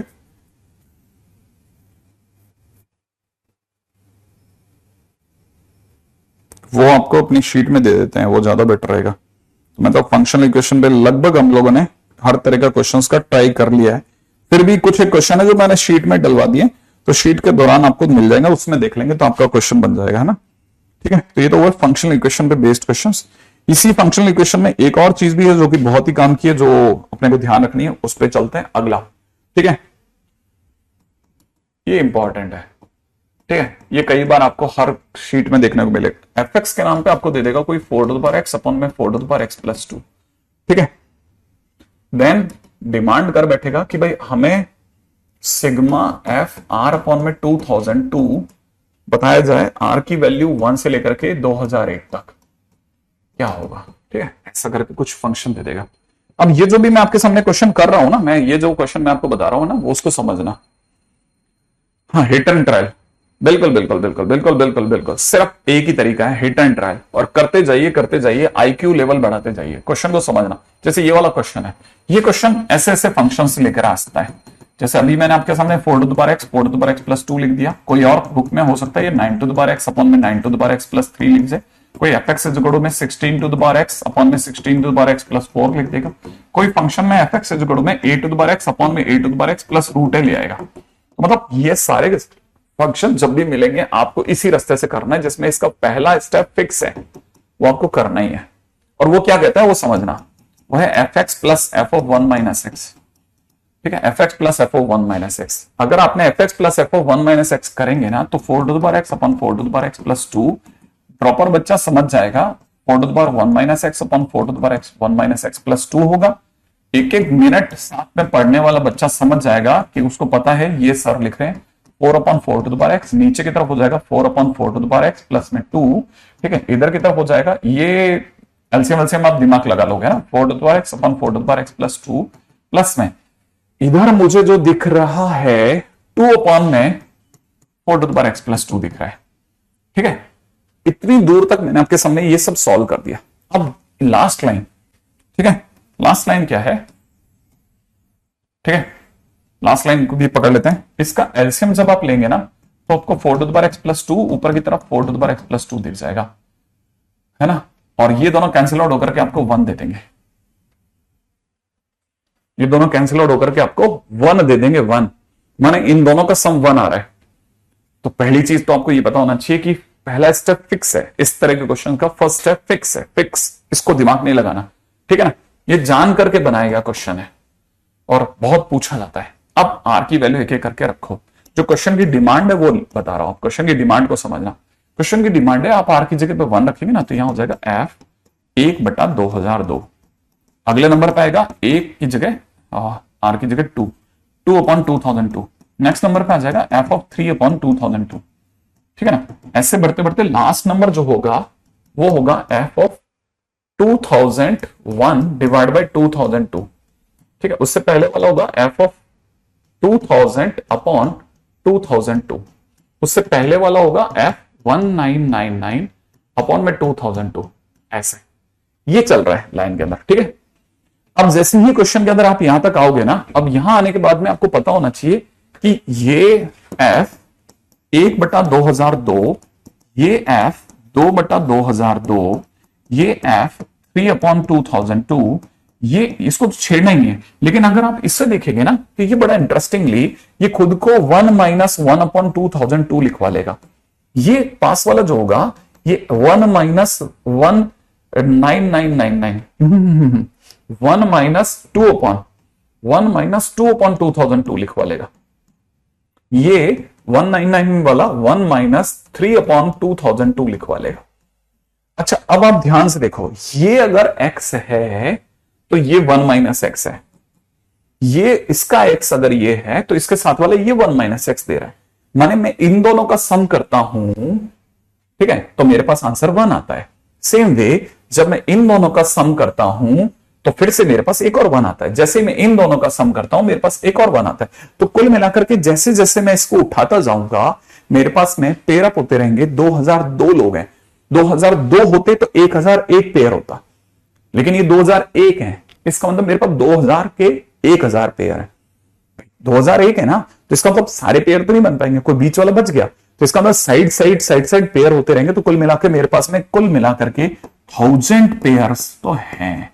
वो आपको अपनी शीट में दे देते हैं, वो ज्यादा बेटर रहेगा। तो मतलब फंक्शनल इक्वेशन पे लगभग हम लोगों ने हर तरह का क्वेश्चंस का ट्राई कर लिया है। फिर भी कुछ एक क्वेश्चन है जो मैंने शीट में डलवा दिए, तो शीट के दौरान आपको मिल जाएगा, उसमें देख लेंगे तो आपका क्वेश्चन बन जाएगा, है ना, ठीक है। तो ये तो वो फंक्शनल इक्वेशन पे बेस्ड क्वेश्चंस। इसी फंक्शनल इक्वेशन में एक और चीज भी है जो कि बहुत ही काम की है, जो अपने को ध्यान रखनी है, उस पर चलते हैं अगला, ठीक है। ये इंपॉर्टेंट है, ठीक है, ये कई बार आपको हर शीट में देखने को मिलेगा। एफ एक्स के नाम पे आपको दे देगा कोई 4x अपॉन में 4x प्लस 2, ठीक है। देन डिमांड कर बैठेगा कि भाई हमें सिग्मा एफ आर अपॉन में 2002 बताया जाए, आर की वैल्यू 1 से लेकर के 2001 तक क्या होगा, ठीक है, ऐसा करके कुछ फंक्शन दे देगा। अब ये जो भी मैं आपके सामने क्वेश्चन कर रहा हूं ना, मैं ये जो क्वेश्चन मैं आपको बता रहा हूं ना, वो उसको समझना। हाँ, हिट एंड ट्रायल, बिल्कुल बिल्कुल बिल्कुल बिल्कुल बिल्कुल बिल्कुल, सिर्फ एक ही तरीका है, हिट एंड ट्रायल, और करते जाइए, आईक्यू लेवल बढ़ाते जाइए, क्वेश्चन को समझना। जैसे ये वाला क्वेश्चन है, ये क्वेश्चन ऐसे ऐसे फंक्शंस लेकर आ सकता है। जैसे अभी मैंने आपके सामने 4x प्लस 2 लिख दिया, कोई और बुक में हो सकता है ये 9x अपॉन में 9x प्लस 3 लिख जाए, कोई fx इज इक्वल में 16x अपॉन में 16x प्लस 4 लिख देगा, कोई फंक्शन में fx इज इक्वल में a अपॉन में a प्लस रूट ले आएगा। तो मतलब ये सारे फंक्शन जब भी मिलेंगे आपको इसी रास्ते से करना है, जिसमें इसका पहला स्टेप फिक्स है, वो आपको करना ही है। और वो क्या कहता है वो समझना, वो है fx plus f of 1 minus x, ठीक है, fx plus f of 1 minus x. अगर आपने fx plus f of 1 minus x करेंगे ना, तो 4x upon 4x plus 2 proper बच्चा समझ जाएगा, 4 minus x upon 4 1 minus x plus 2 होगा। एक एक मिनट साथ में पढ़ने वाला बच्चा समझ जाएगा कि उसको पता है ये सर लिख रहे हैं 4/4 नीचे की तरफ हो जाएगा 4/4 प्लस में 2, ठीक है, इधर की तरफ हो जाएगा, ये एलसीएम आप दिमाग लगा लोगे ना, 4/4 प्लस 2 प्लस में इधर मुझे जो दिख रहा है 2 में 4x प्लस 2 दिख रहा है, ठीक है। इतनी दूर तक मैंने आपके सामने ये सब सॉल्व कर दिया। अब लास्ट लाइन, ठीक है, लास्ट लाइन क्या है, ठीक है, लास्ट लाइन को भी पकड़ लेते हैं। इसका एलसीएम जब आप लेंगे ना, तो आपको 4x प्लस 2 ऊपर की तरफ 4x प्लस 2 दिख जाएगा, है ना, और ये दोनों कैंसिल आउट होकर के आपको 1 दे देंगे, ये दोनों कैंसिल आउट होकर के आपको 1 दे देंगे, 1 माने इन दोनों का सम 1 आ रहा है। तो पहली चीज तो आपको ये पता होना चाहिए कि पहला स्टेप फिक्स है, इस तरह के क्वेश्चन का फर्स्ट स्टेप फिक्स है, फिक्स, इसको दिमाग नहीं लगाना, ठीक है ना, ये जान करके बनाएगा क्वेश्चन है और बहुत पूछा जाता है। अब आर की वैल्यू एक एक करके रखो, जो क्वेश्चन की डिमांड है वो बता रहा हूं, क्वेश्चन की डिमांड को समझना। क्वेश्चन की डिमांड है आप आर की जगह पे 1 रखेंगे ना, तो यहां हो जाएगा एफ 1/2002, अगले नंबर पे आएगा 1 की जगह आर की जगह 2/2002, नेक्स्ट नंबर पे आ जाएगा एफ ऑफ 3/2002, ठीक है ना। ऐसे बढ़ते बढ़ते लास्ट नंबर जो होगा वो होगा एफ ऑफ 2001 डिवाइड बाई 2002, ठीक है। उससे पहले वाला होगा एफ ऑफ 2000 अपॉन 2002, उससे पहले वाला होगा एफ 1999 अपॉन में 2002, ऐसे ये चल रहा है लाइन के अंदर, ठीक है। अब जैसे ही क्वेश्चन के अंदर आप यहां तक आओगे ना, अब यहां आने के बाद में आपको पता होना चाहिए कि ये एफ 1/2002, ये एफ 2/2002, ये एफ 3/2002, ये इसको तो छेड़ना ही है। लेकिन अगर आप इससे देखेंगे ना तो ये बड़ा इंटरेस्टिंगली ये खुद को 1 - 1/2002 लिखवा लेगा। ये पास वाला जो होगा ये 1 - 19999 1 - 2/2002 लिखवा लेगा। ये 199 वाला 1 - 3/2002 लिखवा लेगा। अच्छा, अब आप ध्यान से देखो, ये अगर x है तो ये 1 - x है, ये इसका x अगर ये है तो इसके साथ वाला ये 1 - x दे रहा है। माने मैं इन दोनों का सम करता हूं, ठीक है, तो मेरे पास आंसर 1 आता है। सेम वे जब मैं इन दोनों का सम करता हूं तो फिर से मेरे पास एक और 1 आता है। जैसे मैं इन दोनों का सम करता हूं मेरे पास एक और 1 आता है। तो कुल मिलाकर के जैसे जैसे मैं इसको उठाता जाऊंगा मेरे पास में पेयर अप होते रहेंगे। 2002 लोग हैं, 2002 होते तो 1001 पेयर होता, लेकिन ये 2001 है, इसका मतलब मेरे पास 2000 के 1000 पेयर है। 2001 है ना, तो इसका मतलब सारे पेयर तो नहीं बन पाएंगे, कोई बीच वाला बच गया, तो इसका मतलब side side side side pair होते रहेंगे। तो कुल मिलाकर मेरे पास में कुल मिलाकर के 1000 पेयर्स तो हैं,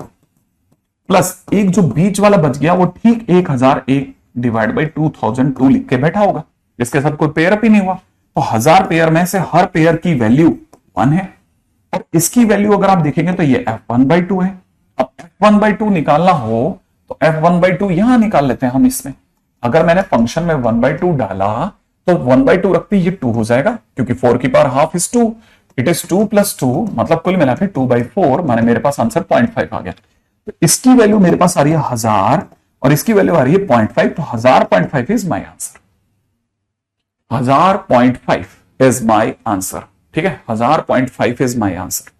प्लस एक जो बीच वाला बच गया वो ठीक 1001 डिवाइड बाई 2002 लिख के बैठा होगा, जिसके साथ कोई पेयर अप ही नहीं हुआ। तो 1000 पेयर में से हर पेयर की वैल्यू 1 है, और इसकी वैल्यू अगर आप देखेंगे तो ये f1/2 है। अब f1/2 निकालना हो तो f1/2 यहां निकाल लेते हैं हम। इसमें अगर मैंने फंक्शन में 1/2 डाला तो 1/2 रखते ये 2 हो जाएगा, क्योंकि 4 की power half is 2, it is 2 + 2, मतलब कुल मिलाकर 2/4, माने मेरे पास आंसर 0.5 आ गया। तो इसकी वैल्यू मेरे पास आ रही है 1000 और इसकी वैल्यू आ रही है 0.5, तो 1000.5 is my answer. 1000.5 is my answer, ठीक है, 1000.5 इज माई आंसर।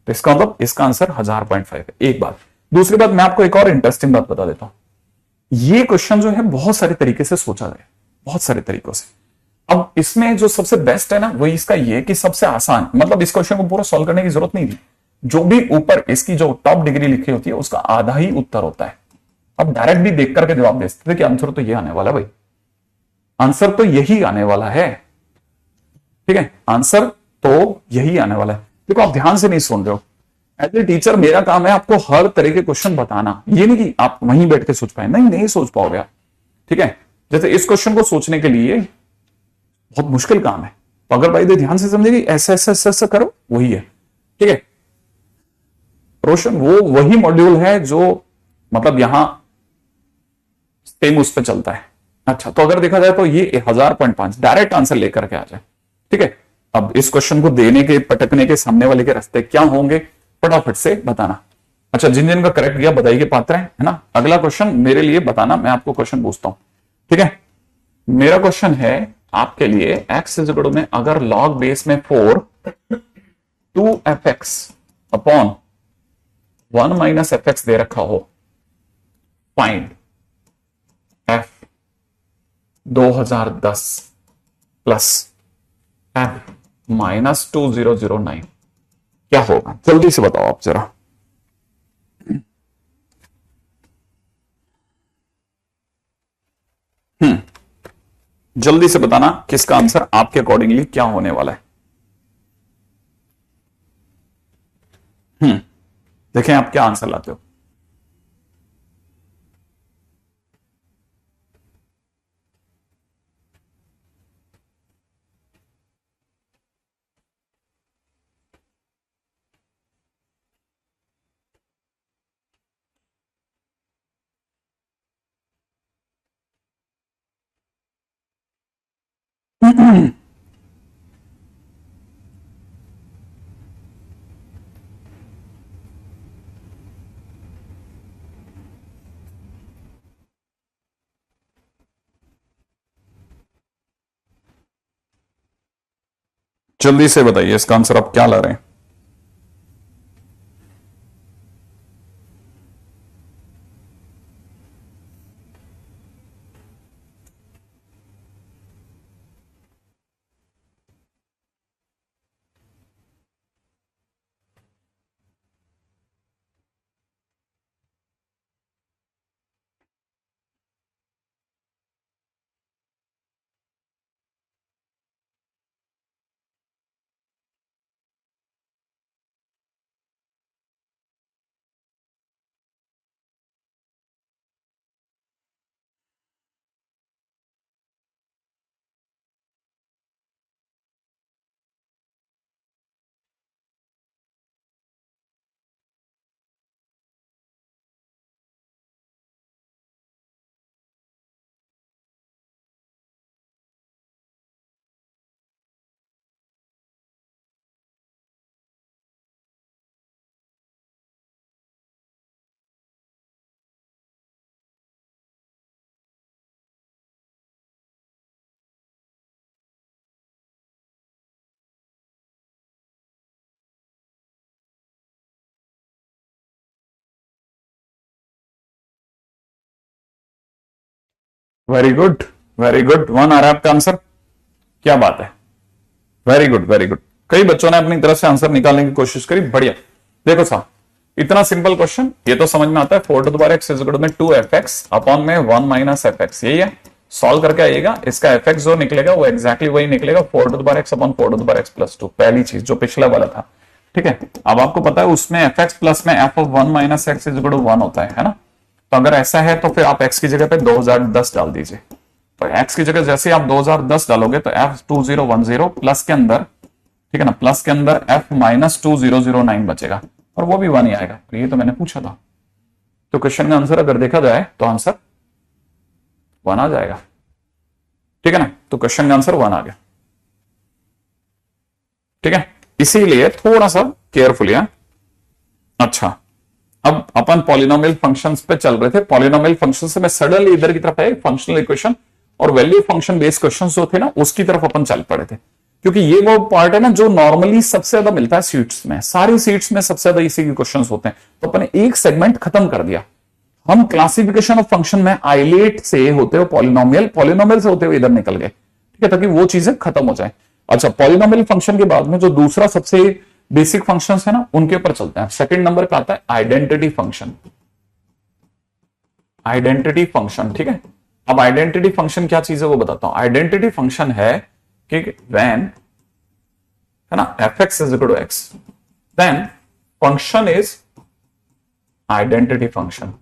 तो इसका मतलब इसका आंसर 1000.5 है। एक बात, दूसरी बात मैं आपको एक और इंटरेस्टिंग बात बता देता हूं। ये क्वेश्चन जो है बहुत सारे तरीके से सोचा गया, बहुत सारे तरीकों से। अब इसमें जो सबसे बेस्ट है ना वो इसका ये कि सबसे आसान, मतलब इस क्वेश्चन को पूरा सॉल्व करने की जरूरत नहीं थी। जो भी ऊपर इसकी जो टॉप डिग्री लिखी होती है उसका आधा ही उत्तर होता है। अब डायरेक्ट भी देख करके जवाब दे सकते थे कि आंसर तो ये आने वाला, भाई आंसर तो यही आने वाला है, ठीक है, आंसर तो यही आने वाला है। देखो आप ध्यान से नहीं सुन रहे हो। एज ए टीचर मेरा काम है आपको हर तरह के क्वेश्चन बताना, ये नहीं कि आप वहीं बैठ के सोच पाए, नहीं सोच पाओगे आप, ठीक है। जैसे इस क्वेश्चन को सोचने के लिए बहुत मुश्किल काम है, तो अगर भाई ध्यान से समझेगी ऐसे ऐसे ऐसे ऐसे करो, वही है, ठीक है। रोशन वो वही मॉड्यूल है जो मतलब यहां सेम उस पर चलता है। अच्छा, तो अगर देखा जाए तो ये 1000.5 डायरेक्ट आंसर लेकर के आ जाए, ठीक है। अब इस क्वेश्चन को देने के पटकने के सामने वाले के रास्ते क्या होंगे फटाफट से बताना। अच्छा, जिन जिन का करेक्ट गया बधाई के पात्र है ना। अगला क्वेश्चन मेरे लिए बताना, मैं आपको क्वेश्चन पूछता हूं, ठीक है। मेरा क्वेश्चन है आपके लिए, एक्स इज इक्वल में अगर लॉग बेस में 4 2f(x) अपॉन 1 - f(x) दे रखा हो, फाइंड f 2010 प्लस f -2009 क्या होगा, जल्दी से बताओ आप जरा। जल्दी से बताना किसका आंसर आपके अकॉर्डिंगली क्या होने वाला है। देखें आप क्या आंसर लाते हो। जल्दी से बताइए इसका आंसर आप क्या ला रहे हैं। वेरी गुड, वेरी गुड, 1 आ रहा है आपका आंसर, क्या बात है, वेरी गुड वेरी गुड। कई बच्चों ने अपनी तरफ से आंसर निकालने की कोशिश करी, बढ़िया। देखो साहब, इतना सिंपल क्वेश्चन, ये तो समझ में आता है, 4 to the power x is equal to में 2fx अपॉन में 1 माइनस fx, यही है। सॉल्व करके आइएगा, इसका fx जो निकलेगा वो एग्जैक्टली वही निकलेगा, 4 to the power x upon 4 to the power x plus 2, पहली चीज जो पिछला वाला था। ठीक है, अब आपको पता है उसमें fx प्लस में f of 1 minus x is equal to 1 होता है ना। तो अगर ऐसा है तो फिर आप x की जगह पे 2010 डाल दीजिए। तो x की जगह जैसे आप 2010 डालोगे तो f 2010 प्लस के अंदर, ठीक है ना, प्लस के अंदर f माइनस 2009 बचेगा और वो भी 1 ही आएगा। तो ये तो मैंने पूछा था। तो क्वेश्चन का आंसर अगर देखा जाए तो आंसर 1 आ जाएगा। ठीक है ना, तो क्वेश्चन का आंसर 1 आ गया। ठीक है, इसीलिए थोड़ा सा केयरफुली है। अच्छा, अब अपन पॉलिनोमियल फंक्शंस पे चल रहे थे। पॉलिनोमियल फंक्शन से मैं सडनली इधर की तरफ है, फंक्शनल इक्वेशन और वैल्यू फंक्शन बेस्ड क्वेश्चन जो थे ना उसकी तरफ अपन चल पड़े थे, क्योंकि ये वो पार्ट है ना जो नॉर्मली सबसे ज्यादा मिलता है सीट्स में, सारी सीट्स में सबसे ज्यादा इसी के क्वेश्चंस होते हैं। तो अपन एक सेगमेंट खत्म कर दिया। हम क्लासिफिकेशन ऑफ फंक्शन में आइलेट से होते हुए पॉलिनोमियल से होते हुए इधर निकल गए। ठीक है, ताकि वो चीजें खत्म हो जाए। अच्छा, पॉलिनोमियल फंक्शन के बाद में जो दूसरा सबसे बेसिक फंक्शंस है ना उनके ऊपर चलते हैं। सेकंड नंबर पे आता है आइडेंटिटी फंक्शन। आइडेंटिटी फंक्शन, ठीक है। अब आइडेंटिटी फंक्शन क्या चीज है वो बताता हूं। आइडेंटिटी फंक्शन है कि व्हेन, है ना, fx is equal to x, then function is identity function.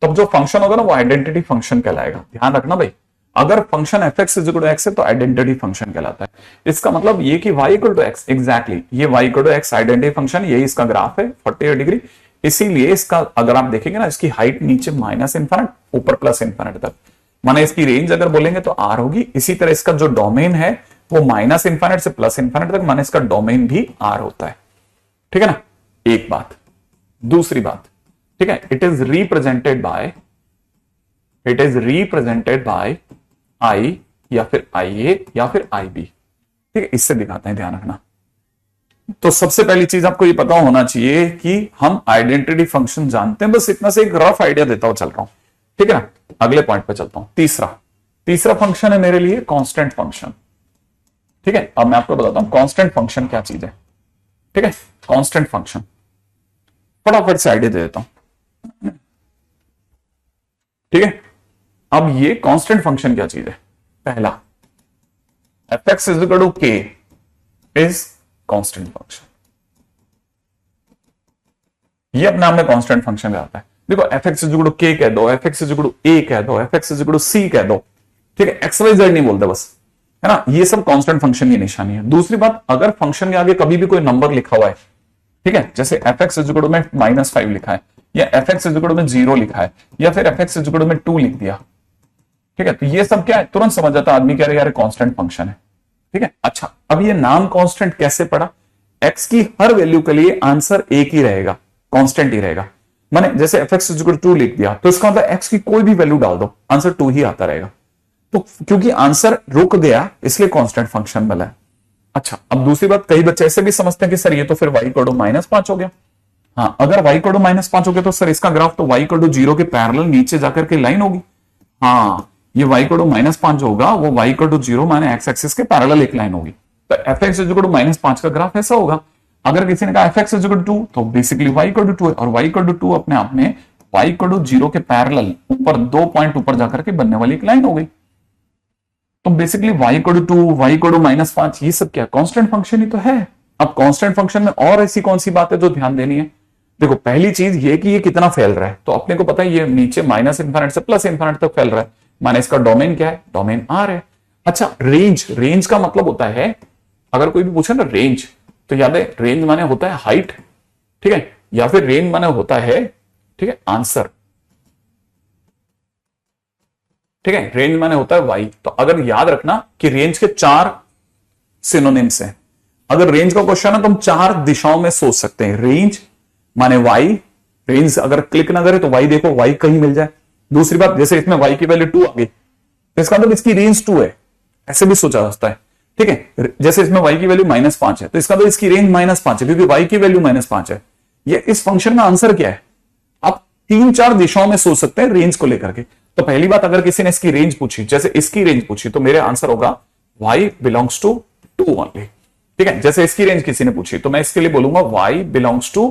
तब जो फंक्शन होगा ना वो आइडेंटिटी फंक्शन कहलाएगा। ध्यान रखना भाई, अगर function fx is equal to x है तो आइडेंटिटी फंक्शन कहलाता है। इसका मतलब ये कि y equal to x, exactly ये y equal to x identity function, यही इसका ग्राफ है 48 डिग्री। इसीलिए इसका अगर आप देखेंगे ना, इसकी हाइट नीचे माइनस इन्फिनिट, ऊपर प्लस इन्फिनिट तक, माने इसकी रेंज अगर बोलेंगे तो r होगी। इसी तरह इसका जो डोमेन है वो माइनस इन्फिनिट से प्लस इन्फिनिट तक, माने इसका डोमेन भी r होता है। ठीक है ना, एक बात। दूसरी बात, ठीक है, it is represented by i या फिर ia या फिर ib। ठीक है, इससे दिखाते हैं, ध्यान रखना। तो सबसे पहली चीज आपको ये पता होना चाहिए कि हम आइडेंटिटी फंक्शन जानते हैं। बस इतना से एक रफ आइडिया देता हूं, चल रहा हूं। ठीक है ना, अगले पॉइंट पे चलता हूं। तीसरा फंक्शन है मेरे लिए कांस्टेंट फंक्शन। ठीक है, अब मैं आपको बताता हूं कांस्टेंट फंक्शन क्या चीज है। ठीक है, कांस्टेंट फंक्शन फटाफट से आइडिया दे देता हूं। ठीक है, अब ये कांस्टेंट फंक्शन क्या चीज है। पहला, fx is equal to k is constant function. ये अपने आप में कांस्टेंट फंक्शन कहलाता है। देखो, fx is equal to k कह दो, fx is equal to a कह दो, fx is equal to c कह दो। ठीक है, एक्स वाई जेड नहीं बोलते बस, है ना, ये सब कांस्टेंट फंक्शन की निशानी है। दूसरी बात, अगर फंक्शन के आगे कभी भी कोई नंबर लिखा हुआ है, ठीक है, जैसे fx इज इक्वल टू में -5 लिखा है, या fx इज इक्वल टू में 0 लिखा है, या फिर fx इज इक्वल टू में 2 लिख दिया, ठीक है, तो ये सब क्या है, तुरंत समझ जाता है आदमी, कह रहे यार कांस्टेंट फंक्शन है। ठीक है, अच्छा, अब ये नाम कांस्टेंट कैसे पड़ा। x की हर वैल्यू के लिए आंसर एक ही रहेगा, कांस्टेंट ही रहेगा। माने जैसे fx इज इक्वल टू 2 लिख दिया तो इसका मतलब x की कोई भी वैल्यू डाल दो, आंसर 2 ही आता रहेगा। तो क्योंकि आंसर रुक गया इसलिए कांस्टेंट फंक्शन मिला है। अच्छा, अब दूसरी बात, कई बच्चे ऐसे भी समझते हैं कि सर ये तो फिर y इक्वल टू -5 हो गया। हाँ, अगर y इक्वल टू -5 हो गया तो सर इसका ग्राफ तो y इक्वल टू 0 के पैरेलल नीचे जाकर के लाइन होगी। हाँ, ये y इक्वल टू -5 जो होगा वो y इक्वल टू 0 माने एक्स एक्सिस के पैरेलल एक लाइन होगी। तो fx इज इक्वल टू -5 का ग्राफ ऐसा होगा। अगर किसी ने कहा fx इज इक्वल टू 2 तो बेसिकली y इक्वल टू 2 है, और y इक्वल टू 2 अपने आप में y इक्वल टू 0 के पैरेलल ऊपर 2 पॉइंट ऊपर जाकर के बनने वाली एक लाइन हो गई। तो basically y equal to 2, y equal to -5, ये सब क्या कांस्टेंट फंक्शन ही तो है। अब कांस्टेंट फंक्शन में और ऐसी कौन सी बात है जो ध्यान देनी है। देखो, पहली चीज ये कि ये कितना फैल रहा है, तो अपने को पता है ये नीचे माइनस इन्फिनिट से प्लस इन्फिनिट तक फैल रहा है, माने इसका डोमेन क्या है, डोमेन आर है। अच्छा, रेंज का मतलब होता है, अगर कोई भी पूछे ना रेंज, तो याद है रेंज माने होता है हाइट, ठीक है, या फिर रेंज माने होता है, ठीक है, आंसर। ठीक है, रेंज माने होता है वाई। तो अगर याद रखना कि रेंज के 4 सिनोनिम्स हैं। अगर रेंज का क्वेश्चन है तो हम 4 दिशाओं में सोच सकते हैं। रेंज माने वाई, रेंज अगर क्लिक ना करे तो वाई देखो, वाई कहीं मिल जाए। दूसरी बात, जैसे इसमें वाई की वैल्यू 2 आ गई तो इसका मतलब इसकी रेंज 2 है, ऐसे भी सोचा जा सकता है। ठीक है, जैसे इसमें y की वैल्यू -5 है तो इसका मतलब इसकी रेंज -5 है, क्योंकि y की वैल्यू -5 है। ये इस फंक्शन का आंसर क्या है, आप 3-4 दिशाओं में सोच सकते हैं रेंज को लेकर के। तो पहली बात, अगर किसी ने इसकी रेंज पूछी, जैसे इसकी रेंज पूछी, तो मेरे आंसर होगा y बिलोंग्स टू 2 ओनली। ठीक है, जैसे इसकी रेंज किसी ने पूछी तो मैं इसके लिए बोलूंगा y बिलोंग्स टू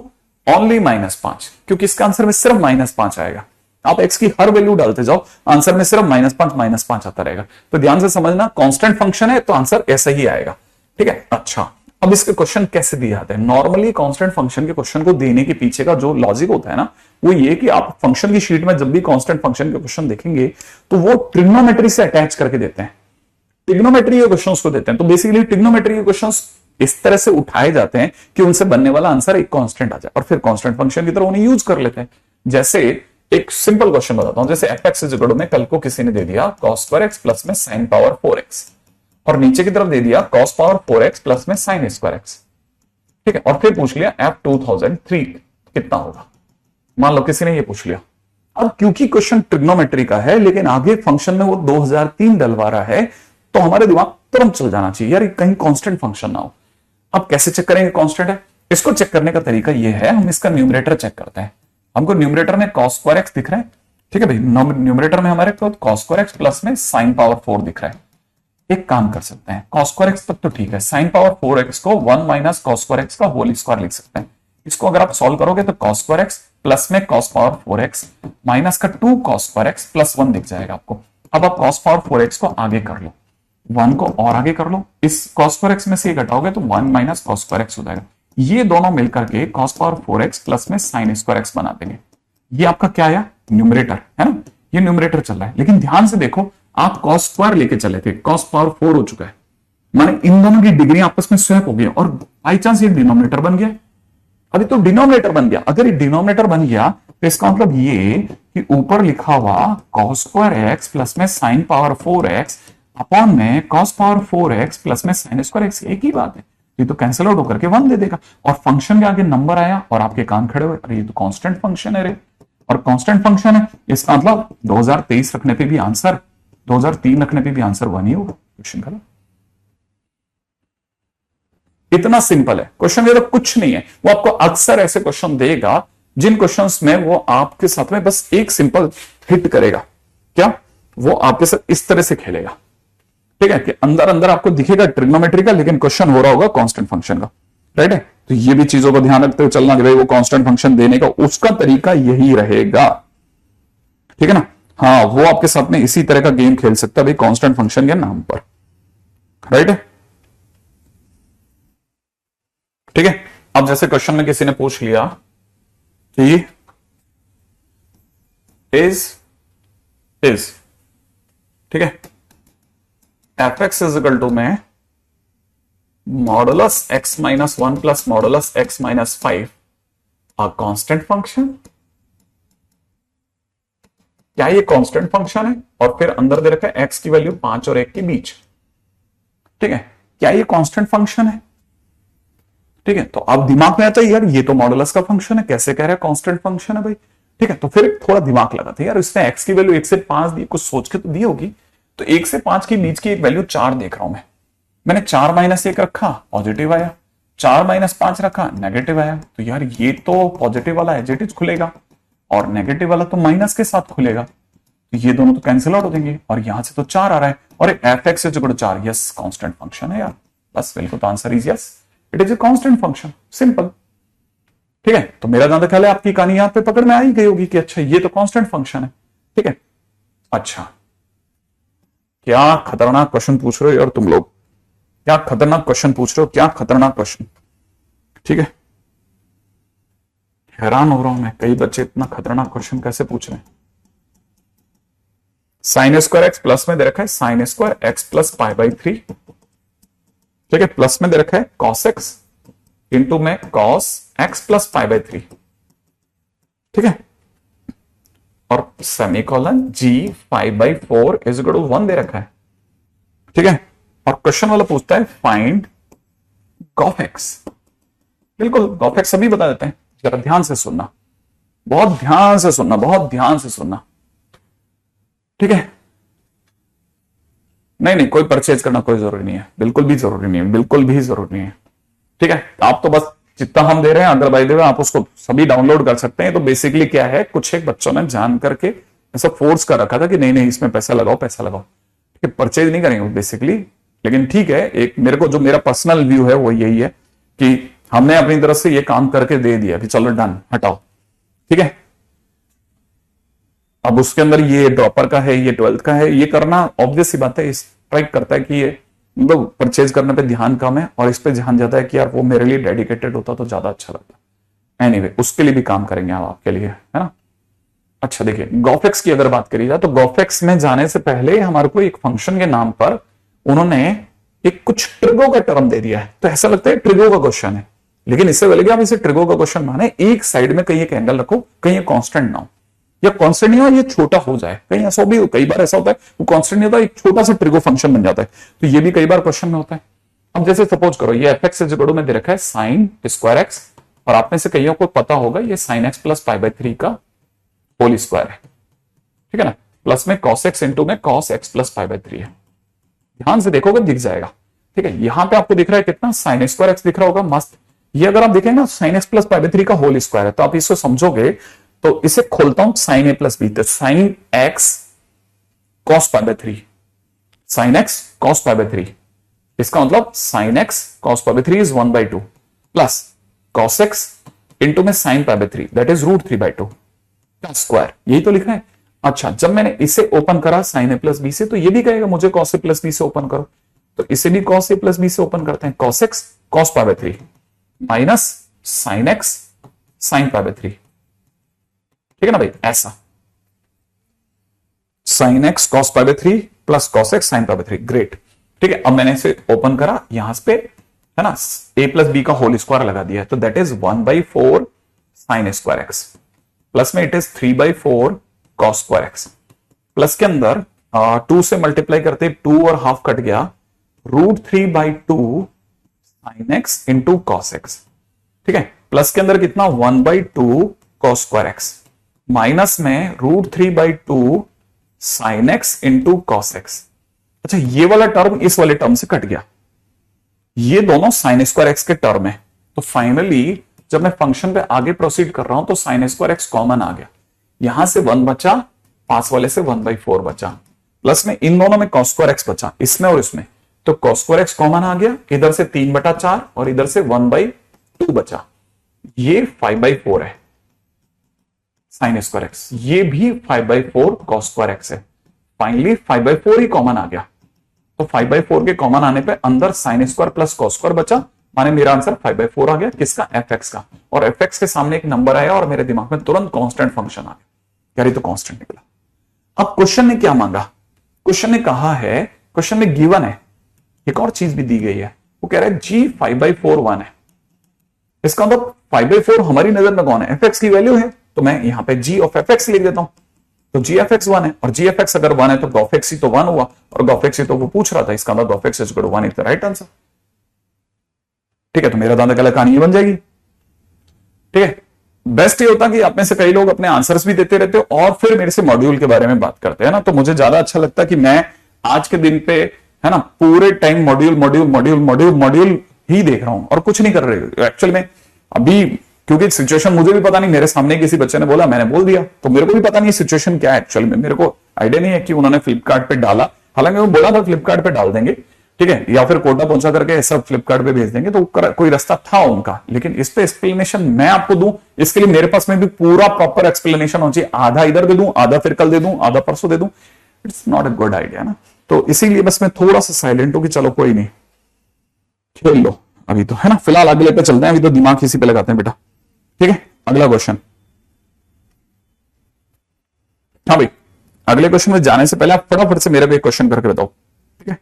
ओनली -5, क्योंकि इसका आंसर में सिर्फ -5 आएगा। आप x की हर वैल्यू डालते जाओ, आंसर में सिर्फ -5 आता रहेगा। तो ध्यान से समझना, कांस्टेंट फंक्शन है तो आंसर ऐसा ही आएगा। ठीक है, अच्छा अब इसके क्वेश्चन कैसे दिए जाते हैं? नॉर्मली कांस्टेंट फंक्शन के क्वेश्चन को देने के पीछे का जो लॉजिक होता है ना, वो ये कि आप फंक्शन की शीट में जब भी कांस्टेंट फंक्शन के क्वेश्चन देखेंगे तो वो ट्रिग्नोमेट्री से अटैच करके देते हैं, ट्रिग्नोमेट्री के क्वेश्चंस को देते हैं। तो बेसिकली ट्रिग्नोमेट्री के क्वेश्चंस इस तरह से उठाए जाते हैं कि उनसे बनने वाला आंसर एक कांस्टेंट आ जाए, और फिर कांस्टेंट फंक्शन की तरह उन्हें यूज कर लेते हैं। जैसे एक सिंपल क्वेश्चन बताता हूं, जैसे fx इज इक्वल टू में कल को किसी ने दे दिया cos स्क्वायर x प्लस में sin पावर 4x, और नीचे की तरफ दे दिया cos पावर 4x प्लस में sin स्क्वायर x। ठीक है, और फिर पूछ लिया f 2003 कितना होगा, मान लो किसी ने ये पूछ लिया। अब क्योंकि क्वेश्चन ट्रिग्नोमेट्री का है लेकिन आगे फंक्शन में वो 2003 डलवा रहा है, तो हमारे दिमाग तुरंत चल जाना चाहिए यार कहीं कांस्टेंट फंक्शन ना हो। अब कैसे चेक करेंगे कांस्टेंट है? इसको चेक करने का तरीका ये है, हम इसका न्यूमरेटर चेक करते हैं। हमको न्यूमरेटर में cos स्क्वायर x दिख रहा है, ठीक है भाई, न्यूमरेटर में हमारे को cos स्क्वायर x प्लस में sin पावर 4 दिख रहा है। एक काम कर सकते हैं, cos स्क्वायर x तक तो ठीक है, sin पावर 4x को 1 माइनस cos स्क्वायर x का होल स्क्वायर लिख सकते हैं। इसको अगर आप सॉल्व करोगे तो cos स्क्वायर x प्लस में cos पावर 4x माइनस का 2 cos स्क्वायर x प्लस 1 दिख जाएगा आपको। अब आप cos पावर 4x को आगे कर लो, 1 को और आगे कर लो, इस cos स्क्वायर x में से ये घटाओगे तो 1 माइनस cos स्क्वायर x हो जाएगा। ये दोनों मिलकर के cos पावर 4x प्लस में sin स्क्वायर x बना देंगे। ये आपका क्या आया? न्यूमरेटर है ना, ये न्यूमरेटर चल रहा है। लेकिन ध्यान से देखो, आप cos स्क्वायर लेके चले थे, cos पावर 4 हो चुका है, माने इन दोनों की डिग्री आपस में स्वैप हो गई और बाई चांस ये डिनोमिनेटर बन गया। अभी तो डिनोमिनेटर बन गया, अगर ये डिनोमिनेटर बन गया तो इसका मतलब ये कि ऊपर लिखा हुआ cos स्क्वायर x प्लस में sin पावर 4x अपॉन में cos पावर 4x प्लस में sin स्क्वायर x, एक ही बात है। ये तो कैंसिल आउट होकर के 1 दे देगा, और फंक्शन के आगे नंबर आया और आपके कान खड़े हुए, अरे ये तो कांस्टेंट फंक्शन है रे, और कांस्टेंट फंक्शन है, इसका मतलब 2023 रखने पे भी आंसर, 2003 रखने पे भी आंसर 1 ही होगा। क्वेश्चन खत्म, इतना सिंपल है क्वेश्चन। ये तो कुछ नहीं है, वो आपको अक्सर ऐसे क्वेश्चन देगा जिन क्वेश्चंस में वो आपके साथ में बस एक सिंपल हिट करेगा, क्या वो आपके साथ इस तरह से खेलेगा, ठीक है, कि अंदर अंदर आपको दिखेगा ट्रिग्नोमेट्री का लेकिन क्वेश्चन हो रहा होगा कांस्टेंट फंक्शन का, राइट है। तो ये भी चीजों को ध्यान रखते हुए चलना कि भाई वो कांस्टेंट फंक्शन देने का उसका तरीका यही रहेगा, ठीक है ना। हाँ, वो आपके साथ में इसी तरह का गेम खेल सकता है भाई कांस्टेंट फंक्शन के नाम पर, राइट है, ठीक है। अब जैसे क्वेश्चन में किसी ने पूछ लिया कि इज ठीक है, fx इज इक्वल टू में modulus x minus 1 plus modulus x minus 5 a constant function. क्या ये कांस्टेंट फंक्शन है? और फिर अंदर दे रखा है x की वैल्यू 5 और 1 के बीच, ठीक है। क्या ये कांस्टेंट फंक्शन है? ठीक है, तो अब दिमाग में आता है यार ये तो मॉडुलस का फंक्शन है, कैसे कह रहा है कांस्टेंट फंक्शन है भाई, ठीक है। तो फिर थोड़ा दिमाग लगाते हैं यार, इसने x की वैल्यू 1 से 5 दी, कुछ सोच के तो दी होगी। तो 1 से 5 के बीच की एक वैल्यू 4 देख रहा हूं मैंने 4 माइनस 1 रखा पॉजिटिव आया, 4 माइनस 5 रखा नेगेटिव आया। तो यार ये तो पॉजिटिव वाला एज इट इज खुलेगा और नेगेटिव वाला तो माइनस के साथ खुलेगा, तो ये दोनों तो कैंसिल आउट हो जाएंगे, और यहां से तो 4 आ रहा है और fx is equal to 4, yes constant function है यार, बस बिल्कुल तो answer is yes, it is a constant function, simple, ठीक है। तो मेरा जहां तक ख्याल है आपकी कहानी यहां पे पकड़ में आ ही गई होगी कि अच्छा ये तो कांस्टेंट फंक्शन है, ठीक है। अच्छा, क्या खतरनाक क्वेश्चन पूछ रहे हो यार तुम लोग, क्या खतरनाक क्वेश्चन पूछ रहे हो, क्या खतरनाक क्वेश्चन, ठीक है। हैरान हो रहा हूं मैं, कई बच्चे इतना खतरनाक क्वेश्चन कैसे पूछ रहे हैं। साइन स्क्वायर एक्स प्लस में दे रखा है sine square x plus pi by 3, ठीक है, प्लस में दे रखा है कॉस एक्स इंटू में cos x plus pi by 3, ठीक है, और semicolon g 5/4 is equal to 1 दे रखा है, ठीक है। और क्वेश्चन वाला पूछता है फाइंड गॉफ एक्स, बिल्कुल गॉफ एक्स अभी बता देते हैं, जरा ध्यान से सुनना, बहुत ध्यान से सुनना, बहुत ध्यान से सुनना, ठीक है। नहीं कोई परचेज करना कोई जरूरी नहीं है, बिल्कुल भी जरूरी नहीं है, बिल्कुल भी जरूरी नहीं है, ठीक है। आप तो बस जितना हम दे रहे हैं अदर बाय द वे आप उसको सभी डाउनलोड कर सकते हैं। तो बेसिकली क्या है, कुछ एक बच्चों ने जान करके ऐसा फोर्स कर रखा था कि नहीं नहीं इसमें पैसा लगाओ पैसा लगाओ, ठीक है, परचेज नहीं करेंगे बेसिकली। लेकिन ठीक है, एक मेरे को जो मेरा पर्सनल व्यू है वो यही है कि हमने अपनी तरफ से ये काम करके दे दिया कि चलो डन हटाओ, ठीक है। अब उसके अंदर ये ड्रॉपर का है, ये 12th का है, ये करना ऑब्वियस सी बात है, स्ट्राइक करता है कि ये मतलब परचेज करने पे ध्यान कम है और इस पे ध्यान ज्यादा है कि यार वो मेरे लिए डेडिकेटेड होता तो ज्यादा अच्छा लगता। एनीवे उसके लिए भी काम करेंगे हम आपके लिए, है ना। अच्छा देखिए, गॉफेक्स की अगर बात करी जाए तो गॉफेक्स में जाने से पहले हमारे को एक फंक्शन के नाम पर उन्होंने एक कुछ ट्रिगो का टर्म दे दिया है, तो ऐसा लगता है ट्रिगो का क्वेश्चन है। लेकिन इससे पहले कि आप इसे ट्रिगो का क्वेश्चन माने, एक साइड में कहीं एक एंगल रखो, कहीं कांस्टेंट ना हो या कांस्टेंट नहीं हो, ये छोटा हो जाए, कहीं ऐसा भी, कई बार ऐसा होता है वो कांस्टेंट नहीं होता, एक छोटा सा ट्रिगो फंक्शन बन जाता है, तो ये भी कई बार क्वेश्चन में होता है। अब जैसे सपोज करो ये एफ एक्स में दे रखा है साइन स्क्वायर एक्स, और आप में से कईयों को पता होगा ये sine x plus pi by 3 का होल स्क्वायर है, ठीक है ना, प्लस में कॉस एक्स इंटू में cos x plus pi by 3 है। ध्यान से देखोगे दिख जाएगा, ठीक है। यहां पे आपको दिख रहा है कितना, साइन स्क्वायर एक्स दिख रहा होगा, मस्त। ये अगर आप देखें ना sine x plus pi by 3 का होल स्क्वायर है, तो आप इसको समझोगे तो इसे खोलता हूं साइन ए प्लस बी, तो sine X cos pi by 3, sine X cos pi by 3, इसका मतलब sine X cos pi by 3 is 1/2 plus cos x into में sine pi by 3 that is √3/2 का स्क्वायर, यही तो लिखा है। अच्छा, जब मैंने इसे ओपन करा साइन ए प्लस बी से, तो ये भी कहेगा मुझे कॉस ए प्लस बी से ओपन करो, तो इसे भी कॉस ए प्लस बी से ओपन करते हैं, cos x cos pi by 3 minus sine x sign pi by 3, ठीक है ना भाई, ऐसा sign X cos pi by 3 plus cos x sign pi by 3, great, ठीक है। अब मैंने इसे ओपन करा, यहां पे है ना ए प्लस बी का होल स्क्वायर लगा दिया है, तो that is 1/4 sine square x plus में it is 3/4 cos square x, plus के अंदर 2 से मल्टीप्लाई करते 2 और हाफ कट गया, √3/2 sine x into cos x, ठीक है, प्लस के अंदर कितना 1/2 कॉस स्क्वायर एक्स, माइनस में √3/2 sine x into cos x. अच्छा, ये वाला टर्म इस वाले टर्म से कट गया, ये दोनों साइन स्क्वायर एक्स के टर्म है, तो फाइनली जब मैं फंक्शन पे आगे प्रोसीड कर रहा हूं तो साइन स्क्वायर एक्स कॉमन आ गया, यहां से 1 बचा, पास वाले से 1/4 बचा, प्लस में इन दोनों में कॉस स्क्वायर एक्स बचा, इसमें और इसमें, तो कॉस स्क्वायर एक्स कॉमन आ गया, इधर से 3/4 और इधर से 1/2 बचा, ये 5/4 है साइन स्क्वायर एक्स, ये भी 5/4 कॉस स्क्वायर एक्स है, फाइनली 5/4 ही कॉमन आ गया, तो 5/4 के कॉमन आने पे अंदर sine square plus cos square बचा, माने मेरा आंसर 5/4 आ गया, किसका, एफ एक्स का, और एफ एक्स के सामने एक नंबर आया और मेरे दिमाग में तुरंत कांस्टेंट फंक्शन आ गया, यार ये तो कांस्टेंट निकला। अब क्वेश्चन ने क्या मांगा, क्वेश्चन ने कहा है, क्वेश्चन में गिवन है, एक और चीज भी दी गई है, वो कह रहा है जी 5/4 1 है, इसका मतलब 5/4 हमारी नजर में कौन है, एफ एक्स की वैल्यू है, तो मैं यहां पे जी ऑफ एफ एक्स लिख देता हूं, तो जी एफ एक्स 1 है, और जी एफ एक्स अगर 1 है तो गॉफ एक्स ही तो 1 हुआ, और गॉफ एक्स ही तो वो पूछ रहा था, इसका मतलब gof x is equal to 1 is the right answer, ठीक है। तो मेरा दादा कला कहानी बन जाएगी, ठीक है। बेस्ट ये होता कि आप में से कई लोग अपने आंसर्स भी देते रहते हो और फिर मेरे से मॉड्यूल के बारे में बात करते हैं ना, तो मुझे ज्यादा अच्छा लगता कि मैं आज के दिन पे है ना पूरे time module module module module module ही देख रहा हूं और कुछ नहीं कर रहे एक्चुअल में अभी, क्योंकि सिचुएशन मुझे भी पता नहीं, मेरे सामने किसी बच्चे ने बोला, मैंने बोल दिया, तो मेरे को भी पता नहीं सिचुएशन क्या है एक्चुअल में, मेरे को आइडिया नहीं है कि उन्होंने फ्लिपकार्ट पे डाला, हालांकि वो बोला था फ्लिपकार्ट पे डाल देंगे, ठीक है, या फिर कोटा पहुंचा करके सब फ्लिपकार्ट पे भेज देंगे, तो कोई रास्ता था उनका, लेकिन इस पे एक्सप्लेनेशन मैं आपको दूं, इसके लिए मेरे पास में भी पूरा प्रॉपर एक्सप्लेनेशन हो चाहिए, आधा इधर दे दूं, आधा फिर कल दे दूं, आधा परसों दे दूं, it's not a good idea ना, तो इसीलिए बस मैं थोड़ा सा साइलेंट हूं कि चलो कोई नहीं, खेल लो अभी तो, है ना, फिलहाल अगले पे चलते हैं, अभी तो दिमाग इसी पे लगाते हैं बेटा, ठीक है। अगला क्वेश्चन, हाँ भाई, अगले क्वेश्चन में जाने से पहले आप फटाफट से मेरे को एक क्वेश्चन करके बताओ, ठीक है।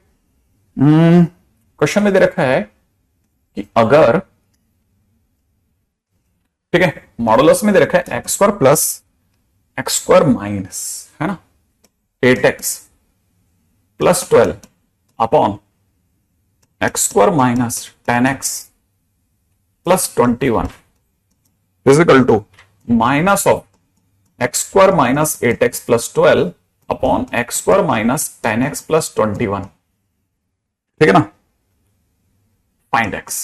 क्वेश्चन में दे रखा है कि अगर, ठीक है, मॉडुलस में दे रखा है x square plus x square minus, है ना, 8x plus 12 upon x square minus 10x plus 21 equal to minus of x square minus 8x plus 12 upon x square minus 10x plus 21, ठीक है ना, फाइंड x।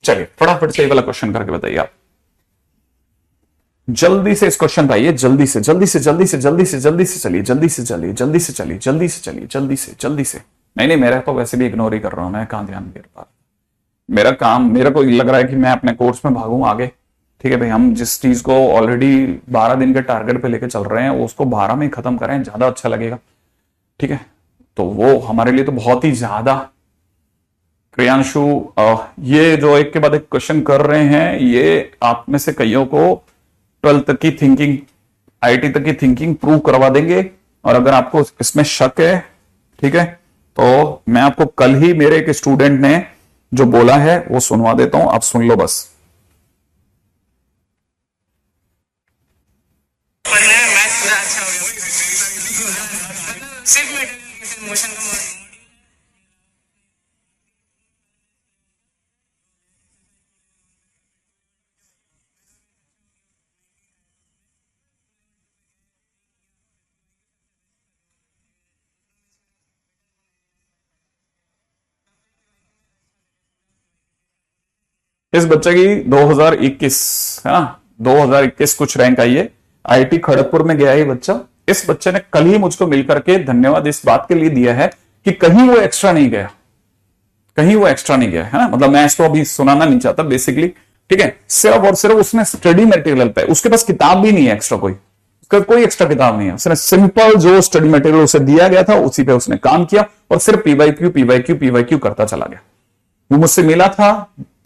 चलिए फटाफट से ये वाला क्वेश्चन करके बताइए आप। जल्दी से इस क्वेश्चन पे आइए, जल्दी से जल्दी से जल्दी से जल्दी से जल्दी से चलिए, जल्दी से चलिए, जल्दी से चलिए, जल्दी से चलिए, जल्दी से जल्दी से। नहीं नहीं, मेरा तो वैसे भी इग्नोर ही कर रहा हूं, मैं कहां ध्यान दे पा रहा। मेरा काम, मेरे को लग रहा है कि मैं अपने कोर्स में भागूं आगे। ठीक है भाई, हम जिस चीज को ऑलरेडी 12 दिन के टारगेट पे लेके चल रहे हैं उसको 12 में ही खत्म करें, ज्यादा अच्छा लगेगा। ठीक है, तो वो हमारे लिए तो बहुत ही ज्यादा। प्रियांशु, ये जो एक के बाद एक क्वेश्चन कर रहे हैं, ये आप में से कईयों को 12th तक की थिंकिंग, आईटी तक की थिंकिंग प्रूव करवा देंगे। और अगर आपको इसमें शक है, ठीक है, तो मैं आपको कल ही मेरे एक स्टूडेंट ने जो बोला है वो सुनवा देता हूं, आप सुन लो बस। इस बच्चे की 2021 है ना, 2021 कुछ रैंक आई है, आईआईटी खड़गपुर में गया है बच्चा। इस बच्चे ने कल ही मुझको मिलकर के धन्यवाद इस बात के लिए दिया है कि कहीं वो एक्स्ट्रा नहीं गया, कहीं वो एक्स्ट्रा नहीं गया है ना। मतलब मैं इसको अभी सुनाना नहीं चाहता बेसिकली, ठीक है, सिर्फ और सिर्फ उसने स्टडी मटेरियल पे, उसके पास किताब भी नहीं है एक्स्ट्रा, कोई एक्स्ट्रा किताब नहीं है, उसने सिंपल जो स्टडी मटेरियल उसे दिया गया था उसी पे उसने काम किया और सिर्फ पीवाईक्यू पीवाईक्यू पीवाईक्यू करता चला गया। वो मुझसे मिला था,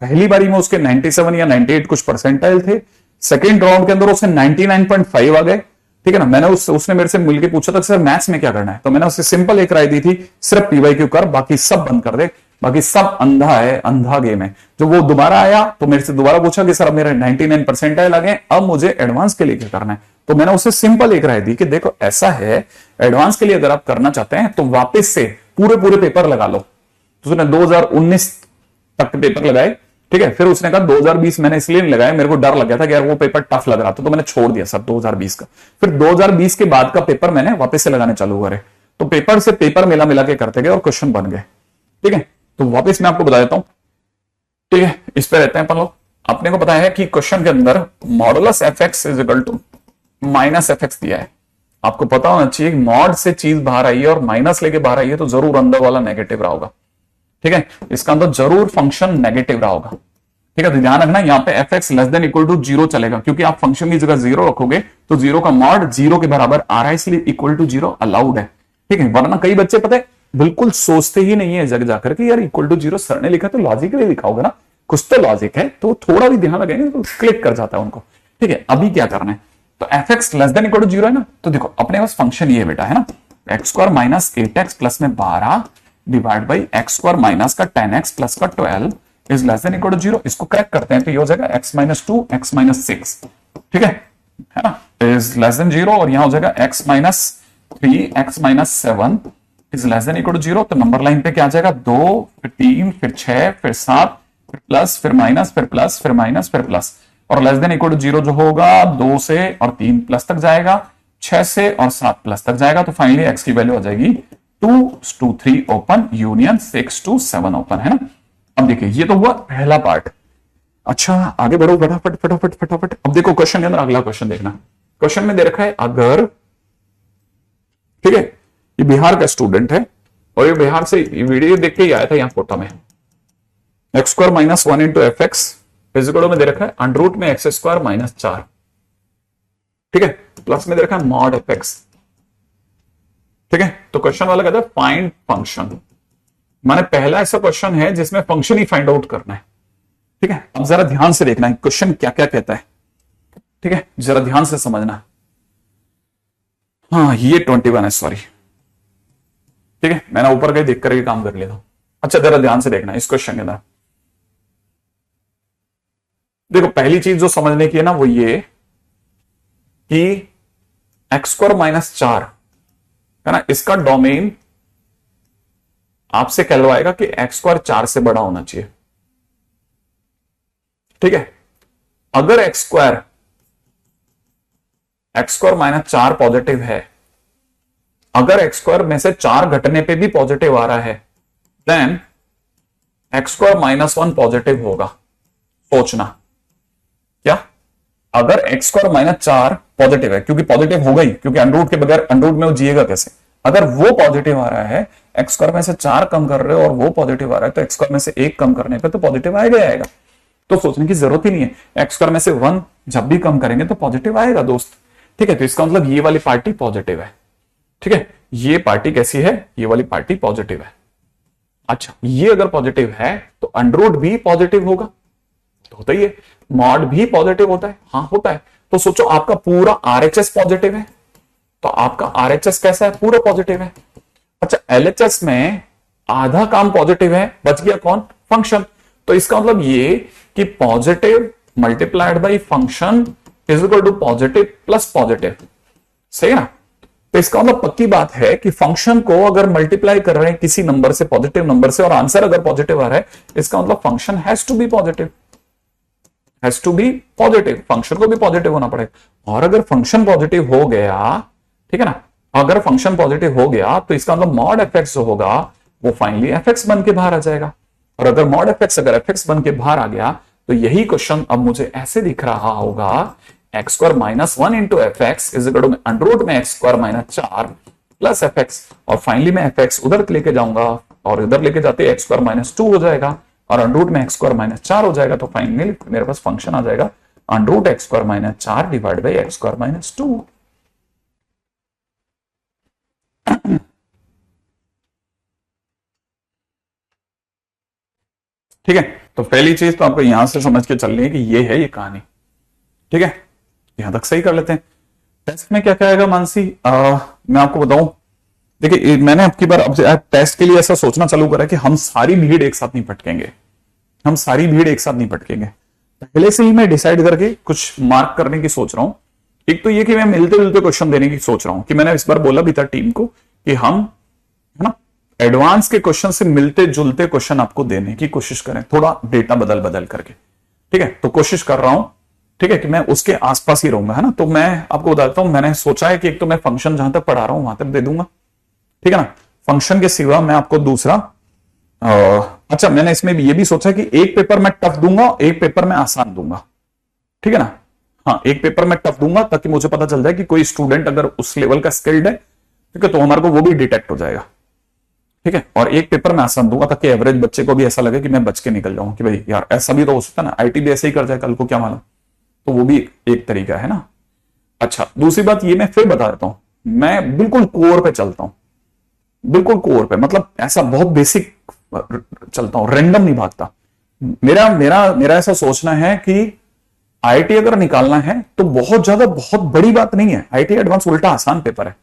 पहली बारी में उसके 97 या 98 कुछ परसेंटाइल थे, सेकेंड राउंड के अंदर उसके 99.5 आ गए। ठीक है ना, मैंने उसने मेरे से मिलकर पूछा था सर मैथ्स में क्या करना है, तो मैंने उसे सिंपल एक राय दी थी, सिर्फ पीवाईक्यू कर, बाकी सब बंद कर दे, बाकी सब अंधा है, अंधा गेम है। जो वो दोबारा आया तो मेरे से दोबारा पूछा कि सर अब मेरे 99 परसेंटाइल आ गए, अब मुझे एडवांस के लिए क्या करना है, तो मैंने उसे सिंपल एक राय दी कि देखो ऐसा है, एडवांस के लिए अगर आप करना चाहते हैं तो वापस से पूरे पूरे पेपर लगा लो। तो उसने 2019 तक के पेपर लगाए, ठीक है, फिर उसने कहा 2020 मैंने इसलिए नहीं लगाया, मेरे को डर लग गया था कि यार वो पेपर टफ लग रहा था, तो मैंने छोड़ दिया सर 2020 का। फिर 2020 के बाद का पेपर मैंने वापस से लगाने चालू करे, तो पेपर से पेपर मिला मिला के करते गए और क्वेश्चन बन गए। ठीक है, तो वापस मैं आपको बता देता हूं, ठीक है, इस पे रहते हैं अपन लोग। अपने को पता है कि क्वेश्चन के अंदर modulus f x is equal to minus f x दिया है। आपको पता होना चाहिए मॉड से चीज बाहर आई है और माइनस लेके बाहर आई है तो जरूर अंदर वाला नेगेटिव रहा होगा। ठीक है, इसका अंदर जरूर फंक्शन नेगेटिव रहा होगा। ठीक है, तो ध्यान रखना यहाँ पे f x less than equal to 0 चलेगा, क्योंकि आप फंक्शन की जगह 0 रखोगे तो 0 का मॉड 0 के बराबर आ रहा है, इसलिए इक्वल टू 0 अलाउड है। ठीक है, वरना कई बच्चे पता है बिल्कुल सोचते ही नहीं है जग जाकर के यार इक्वल टू 0 सर ने लिखा तो लॉजिकली लिखा होगा ना, कुछ तो लॉजिक है, तो थोड़ा भी ध्यान लगेंगे तो क्लिक कर जाता है उनको। ठीक है, अभी क्या करना है, तो f x less than equal to 0 है ना, तो देखो अपने पास फंक्शन ये बेटा है ना, x square minus 8x plus में 12 divide by x square minus का 10x प्लस का 12 is less than equal to 0। इसको करेक्ट करते हैं तो ये हो जाएगा x माइनस 2 x माइनस 6, ठीक है ना, इज लेस देन 0, और यहां हो जाएगा x minus 3 x minus 7 is less than equal to 0। तो नंबर लाइन पे क्या आ जाएगा, 2 फिर 3 फिर 6 फिर 7 फिर प्लस फिर माइनस फिर प्लस फिर माइनस फिर प्लस, और लेस देन इक्वल टू 0 जो होगा 2 से और 3 प्लस तक जाएगा, 6 से और 7 प्लस तक जाएगा, तो फाइनली x की वैल्यू आ जाएगी 2 to 3 open union 6 to 7 open, है ना। अब देखिए ये तो हुआ पहला पार्ट। अच्छा आगे बढ़ो फटाफट फटाफट फटाफट। अब देखो क्वेश्चन के अंदर अगला क्वेश्चन देखना, क्वेश्चन में दे रखा है अगर, ठीक है, ये बिहार का स्टूडेंट है और ये बिहार से वीडियो देख के ही आया था यहाँ फोटो में, X square minus 1 into F x physical में दे रखा है अंडर रूट में एक्स स्क्वायर माइनस 4, ठीक है, प्लस में दे रखा है मॉड एफ एक्स। ठीक है, तो क्वेश्चन वाला कहता है फाइंड फंक्शन, माने पहला ऐसा क्वेश्चन है जिसमें फंक्शन ही फाइंड आउट करना है। ठीक है, अब जरा ध्यान से देखना है क्वेश्चन क्या क्या कहता है, ठीक है, जरा ध्यान से समझना। हाँ ये 21 है, सॉरी, ठीक है, मैंने ऊपर गए देख करके काम कर लिया था। अच्छा जरा ध्यान से देखना इस क्वेश्चन के अंदर, देखो पहली चीज जो समझने की है ना वो ये कि एक्स स्क्वायर माइनस 4 है ना, इसका डोमेन आपसे कहलवाएगा कि एक्स स्क्वायर 4 से बड़ा होना चाहिए। ठीक है, अगर एक्स स्क्वायर माइनस 4 पॉजिटिव है, अगर एक्स स्क्वायर में से 4 घटने पे भी पॉजिटिव आ रहा है, then x square minus 1 positive होगा। सोचना क्या, अगर एक्स स्क्वायर माइनस 4 पॉजिटिव है, क्योंकि पॉजिटिव होगा ही, क्योंकि अंडर के बगैर अंडर में वो जिएगा कैसे, अगर वो पॉजिटिव आ रहा है, एक्स स्क्वायर में से 4 कम कर रहे हो और वो पॉजिटिव आ रहा है, तो एक्स स्क्वायर में से 1 कम करने पे तो पॉजिटिव आएगा ही आएगा। तो सोचने की जरूरत ही नहीं है, एक्स स्क्वायर में से 1 जब भी कम करेंगे तो पॉजिटिव आएगा दोस्त। ठीक है, तो इसका मतलब ये वाली पार्टी पॉजिटिव है। ठीक है, ये पार्टी कैसी है, ये वाली पार्टी पॉजिटिव है। अच्छा, ये अगर पॉजिटिव है तो अंडर भी पॉजिटिव होगा, तो होता ही है। मॉड भी पॉजिटिव होता है, हाँ होता है। तो सोचो आपका पूरा आरएचएस पॉजिटिव है, तो आपका आरएचएस कैसा है, पूरा पॉजिटिव है। अच्छा, एलएचएस में आधा काम पॉजिटिव है, बच गया कौन, फंक्शन। तो इसका मतलब ये कि positive multiplied by function is equal to positive plus positive, सही है ना। तो इसका मतलब पक्की बात है कि फंक्शन को अगर मल्टीप्लाई कर रहे हैं किसी नंबर से, पॉजिटिव नंबर से, और आंसर अगर पॉजिटिव आ रहा है, इसका मतलब function has to be positive, has to be positive, function को भी पॉजिटिव होना पड़ेगा। और अगर फंक्शन पॉजिटिव हो गया, ठीक है ना, अगर फंक्शन पॉजिटिव हो गया तो इसका मतलब मॉड एफएक्स जो होगा वो फाइनली एफएक्स बन के बाहर आ जाएगा। और अगर मॉड एफएक्स अगर एफएक्स बन के बाहर आ गया तो यही क्वेश्चन अब मुझे ऐसे दिख रहा होगा, X square minus 1 into F x is equal to under root में X square minus 4 plus F x, और फाइनली मैं एफ एक्स उधर लेके जाऊंगा और इधर लेके जाते एक्स स्क्वायर माइनस 2 हो जाएगा और अंडर रूट में एक्स स्क्वायर माइनस 4 हो जाएगा। तो फाइनली मेरे पास फंक्शन आ जाएगा under root x square minus 4 divide by x square minus 2। ठीक है, तो पहली चीज तो आपको यहां से समझ के चल रही है कि ये है ये कहानी। ठीक है, यहां तक सही कर लेते हैं। टेस्ट में क्या क्या आएगा मानसी, मैं आपको बताऊं, देखिए मैंने आपकी बार अब टेस्ट के लिए ऐसा सोचना चालू करा कि हम सारी भीड़ एक साथ नहीं पटकेंगे, हम सारी भीड़ एक साथ नहीं पटकेंगे। पहले से ही मैं डिसाइड करके कुछ मार्क करने की सोच रहा हूं। एक तो ये कि मैं मिलते जुलते क्वेश्चन देने की सोच रहा हूं, कि मैंने इस बार बोला भी था टीम को कि हम, है ना, एडवांस के क्वेश्चन से मिलते जुलते क्वेश्चन आपको देने की कोशिश करें, थोड़ा डेटा बदल बदल करके। ठीक है, तो कोशिश कर रहा हूं, ठीक है, कि मैं उसके आसपास ही रहूंगा, है ना। तो मैं आपको बताता हूं, मैंने सोचा है कि एक तो मैं फंक्शन जहां तक पढ़ा रहा हूं वहां तक दे दूंगा, ठीक है ना। फंक्शन के सिवा मैं आपको दूसरा, अच्छा मैंने इसमें ये भी सोचा है कि एक पेपर मैं टफ दूंगा, एक पेपर मैं आसान दूंगा, ठीक है ना। हाँ, एक पेपर मैं टफ दूंगा ताकि मुझे पता चल जाए कि कोई स्टूडेंट अगर उस लेवल का स्किल्ड है, ठीक है, तो हमारे को वो भी डिटेक्ट हो जाएगा। ठीक है, और एक पेपर मैं आसान दूंगा ताकि एवरेज बच्चे को भी ऐसा लगे कि मैं बच के निकल जाऊं, कि भाई यार ऐसा भी तो हो सकता है ना, आईटी भी ऐसे ही कर जाए कल को, क्या मालूम। तो वो भी एक तरीका है ना। अच्छा, दूसरी बात ये मैं फिर बता देता हूं, मैं बिल्कुल कोर पे चलता हूं, बिल्कुल कोर पे, मतलब ऐसा बहुत बेसिक चलता हूं, रैंडम नहीं भागता। मेरा मेरा मेरा ऐसा सोचना है कि आईटी अगर निकालना है तो बहुत ज्यादा बहुत बड़ी बात नहीं है, आईटी एडवांस उल्टा आसान पेपर है।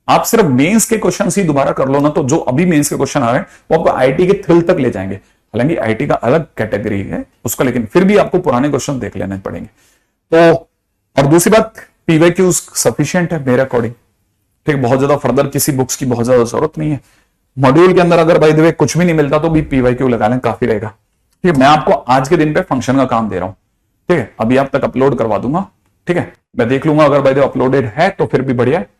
आप सिर्फ मेंस के क्वेश्चन ही दोबारा कर लो ना, तो जो अभी मेंस के क्वेश्चन आ रहे हैं वो आपको आईटी के थ्रिल तक ले जाएंगे। हालांकि आईटी का अलग कैटेगरी है उसका, लेकिन फिर भी आपको पुराने क्वेश्चन देख लेने पड़ेंगे। तो और दूसरी बात, पीवाईक्यूज सफिशिएंट है मेरे अकॉर्डिंग, ठीक, बहुत ज्यादा फर्दर किसी बुक्स की बहुत ज्यादा जरूरत नहीं है। मॉड्यूल के अंदर अगर बाय द वे कुछ भी नहीं मिलता तो भी पीवाईक्यू लगा लें, काफी रहेगा। ठीक है, मैं आपको आज के दिन पे फंक्शन का काम दे रहा हूं, ठीक है, अभी आप तक अपलोड करवा दूंगा। ठीक है, मैं देख लूंगा अगर बाय द वे अपलोडेड है तो फिर भी बढ़िया है।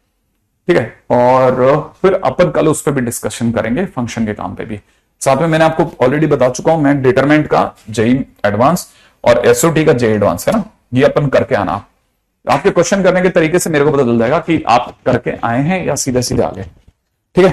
ठीक है, और फिर अपन कल उस पर भी डिस्कशन करेंगे, फंक्शन के काम पे भी। साथ में मैंने आपको ऑलरेडी बता चुका हूं, मैं डिटरमेंट का जेई एडवांस और एसओटी का जेई एडवांस, है ना, ये अपन करके आना। आपके क्वेश्चन करने के तरीके से मेरे को पता चल जाएगा कि आप करके आए हैं या सीधे सीधे आ गए। ठीक है,